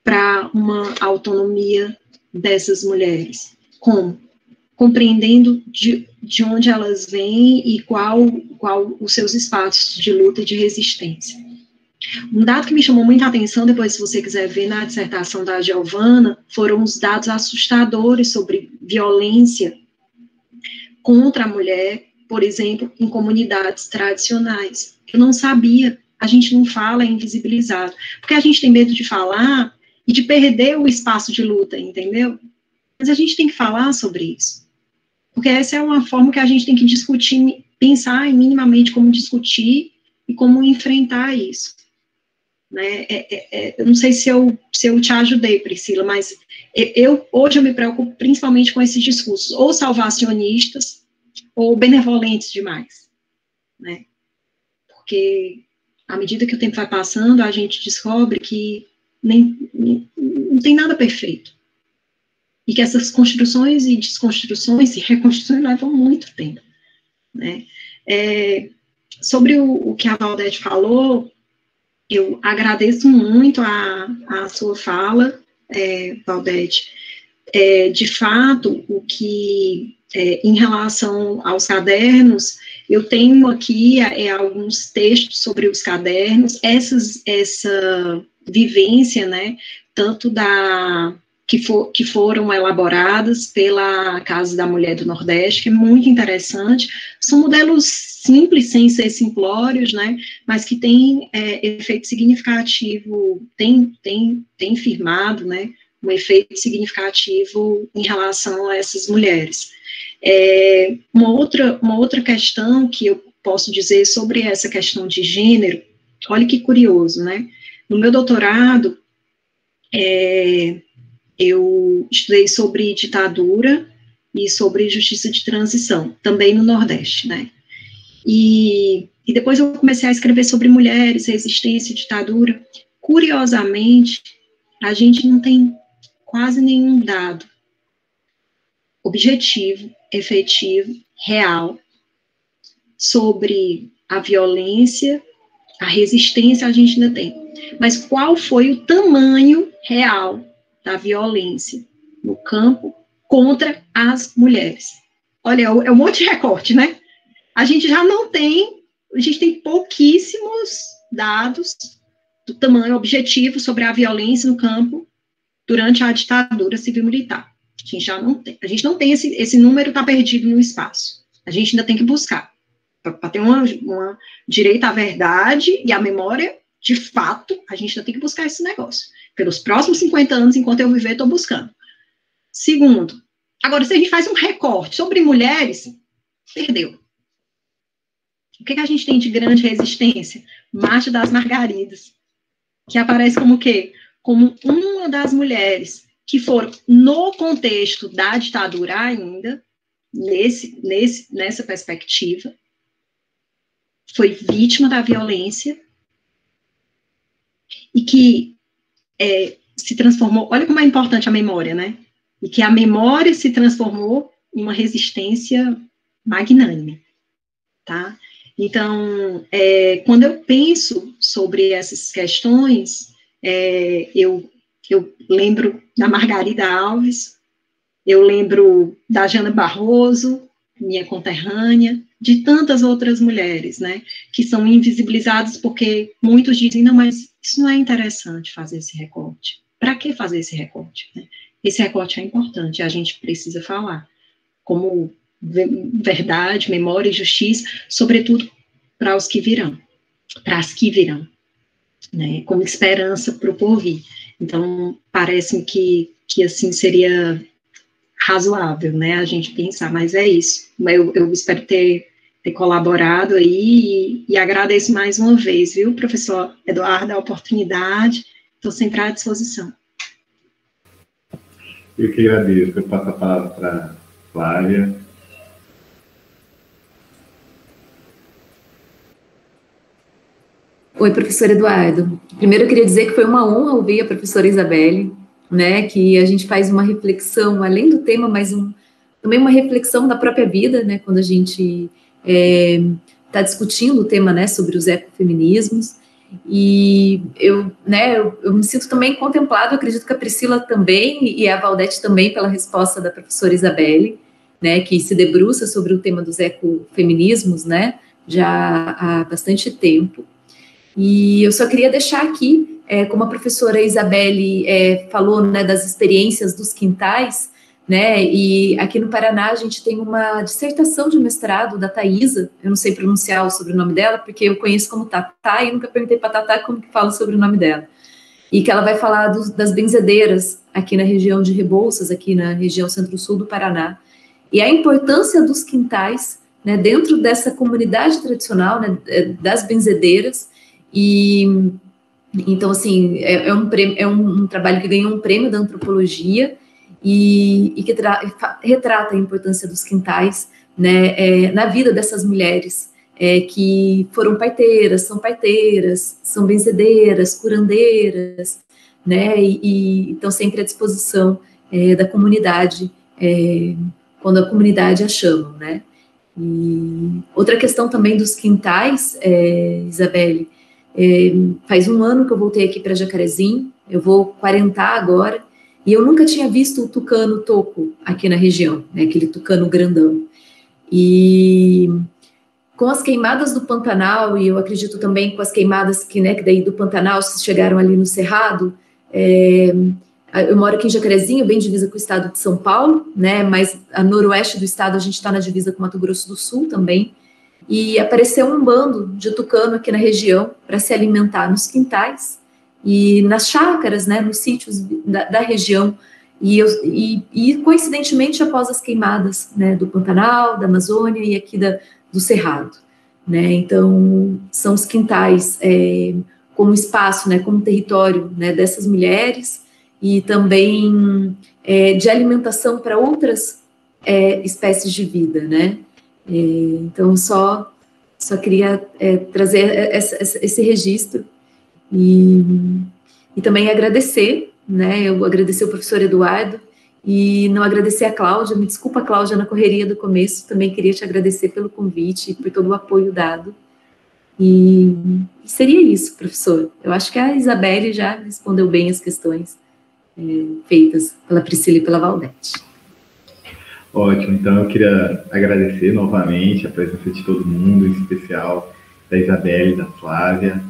para uma autonomia dessas mulheres? Como? Compreendendo de onde elas vêm e qual os seus espaços de luta e de resistência. Um dado que me chamou muita atenção, depois se você quiser ver na dissertação da Giovana, foram os dados assustadores sobre violência contra a mulher, por exemplo, em comunidades tradicionais. Eu não sabia, a gente não fala, é invisibilizado, porque a gente tem medo de falar e de perder o espaço de luta, entendeu? Mas a gente tem que falar sobre isso. Porque essa é uma forma que a gente tem que discutir, pensar minimamente como discutir e como enfrentar isso. Né? Eu não sei se eu te ajudei, Priscila, mas hoje eu me preocupo principalmente com esses discursos, ou salvacionistas, ou benevolentes demais. Né? Porque, à medida que o tempo vai passando, a gente descobre que não tem nada perfeito. E que essas construções e desconstruções e reconstruções levam muito tempo. Né? Sobre o que a Valdete falou, eu agradeço muito a sua fala, Valdete. De fato, o que, em relação aos cadernos, eu tenho aqui alguns textos sobre os cadernos, essa vivência, né, tanto que foram elaboradas pela Casa da Mulher do Nordeste, que é muito interessante. São modelos simples, sem ser simplórios, né, mas que têm efeito significativo, tem firmado, né, um efeito significativo em relação a essas mulheres. Uma outra questão que eu posso dizer sobre essa questão de gênero, olha que curioso, né, no meu doutorado, eu estudei sobre ditadura e sobre justiça de transição, também no Nordeste, né? E depois eu comecei a escrever sobre mulheres, resistência e ditadura. Curiosamente, a gente não tem quase nenhum dado objetivo, efetivo, real, sobre a violência, a resistência a gente ainda tem. Mas qual foi o tamanho real da violência no campo contra as mulheres? Olha, é um monte de recorte, né? A gente já não tem, a gente tem pouquíssimos dados do tamanho objetivo sobre a violência no campo durante a ditadura civil-militar. A gente não tem esse número, está perdido no espaço. A gente ainda tem que buscar. Para ter uma direito à verdade e à memória, de fato, a gente ainda tem que buscar esse negócio. Pelos próximos 50 anos, enquanto eu viver, estou buscando. Segundo, agora, se a gente faz um recorte sobre mulheres, perdeu. O que a gente tem de grande resistência? Marcha das Margaridas, que aparece como o quê? Como uma das mulheres que foram, no contexto da ditadura ainda, nessa perspectiva, foi vítima da violência e que se transformou, olha como é importante a memória, né? E que a memória se transformou em uma resistência magnânime, tá? Então, quando eu penso sobre essas questões, eu lembro da Margarida Alves, eu lembro da Jana Barroso, minha conterrânea, de tantas outras mulheres, né, que são invisibilizadas porque muitos dizem, não, mas isso não é interessante fazer esse recorte. Para que fazer esse recorte? Né? Esse recorte é importante, a gente precisa falar como verdade, memória e justiça, sobretudo para os que virão, para as que virão, né, como esperança para o porvir. Então, parece-me que assim seria razoável, né, a gente pensar, mas é isso. Eu espero ter colaborado aí e agradeço mais uma vez, viu, professor Eduardo, a oportunidade, estou sempre à disposição. Eu que agradeço, eu passo a palavra para a Flávia. Oi, professor Eduardo. Primeiro eu queria dizer que foi uma honra ouvir a professora Isabelle, né, que a gente faz uma reflexão, além do tema, mas também uma reflexão da própria vida, né, quando a gente está discutindo o tema, né, sobre os ecofeminismos, e eu me sinto também contemplado, acredito que a Priscila também, e a Valdete também, pela resposta da professora Isabelle, né, que se debruça sobre o tema dos ecofeminismos, né, já há bastante tempo. E eu só queria deixar aqui, como a professora Isabelle falou, né, das experiências dos quintais, né, e aqui no Paraná a gente tem uma dissertação de mestrado da Thaisa, eu não sei pronunciar o sobrenome dela, porque eu conheço como Tatá, e nunca perguntei para Tatá como que fala o sobrenome dela, e que ela vai falar das benzedeiras aqui na região de Rebouças, aqui na região centro-sul do Paraná, e a importância dos quintais, né, dentro dessa comunidade tradicional, né, das benzedeiras. E então, assim, é um trabalho que ganhou um prêmio da antropologia e que retrata a importância dos quintais, né, na vida dessas mulheres que foram parteiras, são benzedeiras, curandeiras, né, e estão sempre à disposição da comunidade quando a comunidade a chama, né. E outra questão também dos quintais, Isabelle, faz um ano que eu voltei aqui para Jacarezinho, eu vou 40 agora, e eu nunca tinha visto o tucano toco aqui na região, né, aquele tucano grandão. E com as queimadas do Pantanal, e eu acredito também com as queimadas que daí do Pantanal chegaram ali no Cerrado, eu moro aqui em Jacarezinho, bem divisa com o estado de São Paulo, né, mas a noroeste do estado a gente está na divisa com Mato Grosso do Sul também, e apareceu um bando de tucano aqui na região para se alimentar nos quintais e nas chácaras, né, nos sítios da região, e coincidentemente após as queimadas, né, do Pantanal, da Amazônia e aqui do Cerrado, né, então são os quintais como espaço, né, como território, né, dessas mulheres e também de alimentação para outras espécies de vida, né. Então, só queria trazer esse registro e também agradecer, né, eu agradecer o professor Eduardo e não agradecer a Cláudia, me desculpa, Cláudia, na correria do começo, também queria te agradecer pelo convite e por todo o apoio dado. E seria isso, professor. Eu acho que a Isabelle já respondeu bem as questões feitas pela Priscila e pela Valdete. Ótimo, então eu queria agradecer novamente a presença de todo mundo, em especial da Isabelle, da Flávia.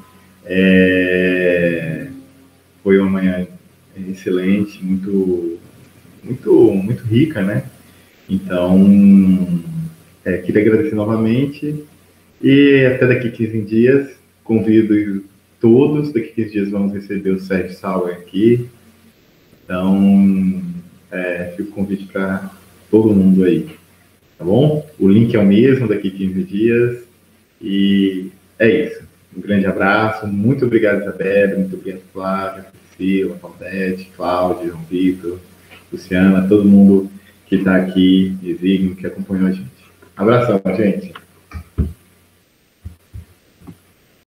Foi uma manhã excelente, muito rica, né? Então, queria agradecer novamente e até daqui 15 dias, convido todos, daqui 15 dias vamos receber o Sérgio Sauer aqui, então fica o convite para todo mundo aí, tá bom? O link é o mesmo daqui 15 dias e é isso. Um grande abraço, muito obrigado, Isabela, muito obrigado, Flávia, Priscila, Claudete, Cláudio, João Vitor, Luciana, todo mundo que está aqui, Exígnio, que acompanhou a gente. Abração, gente.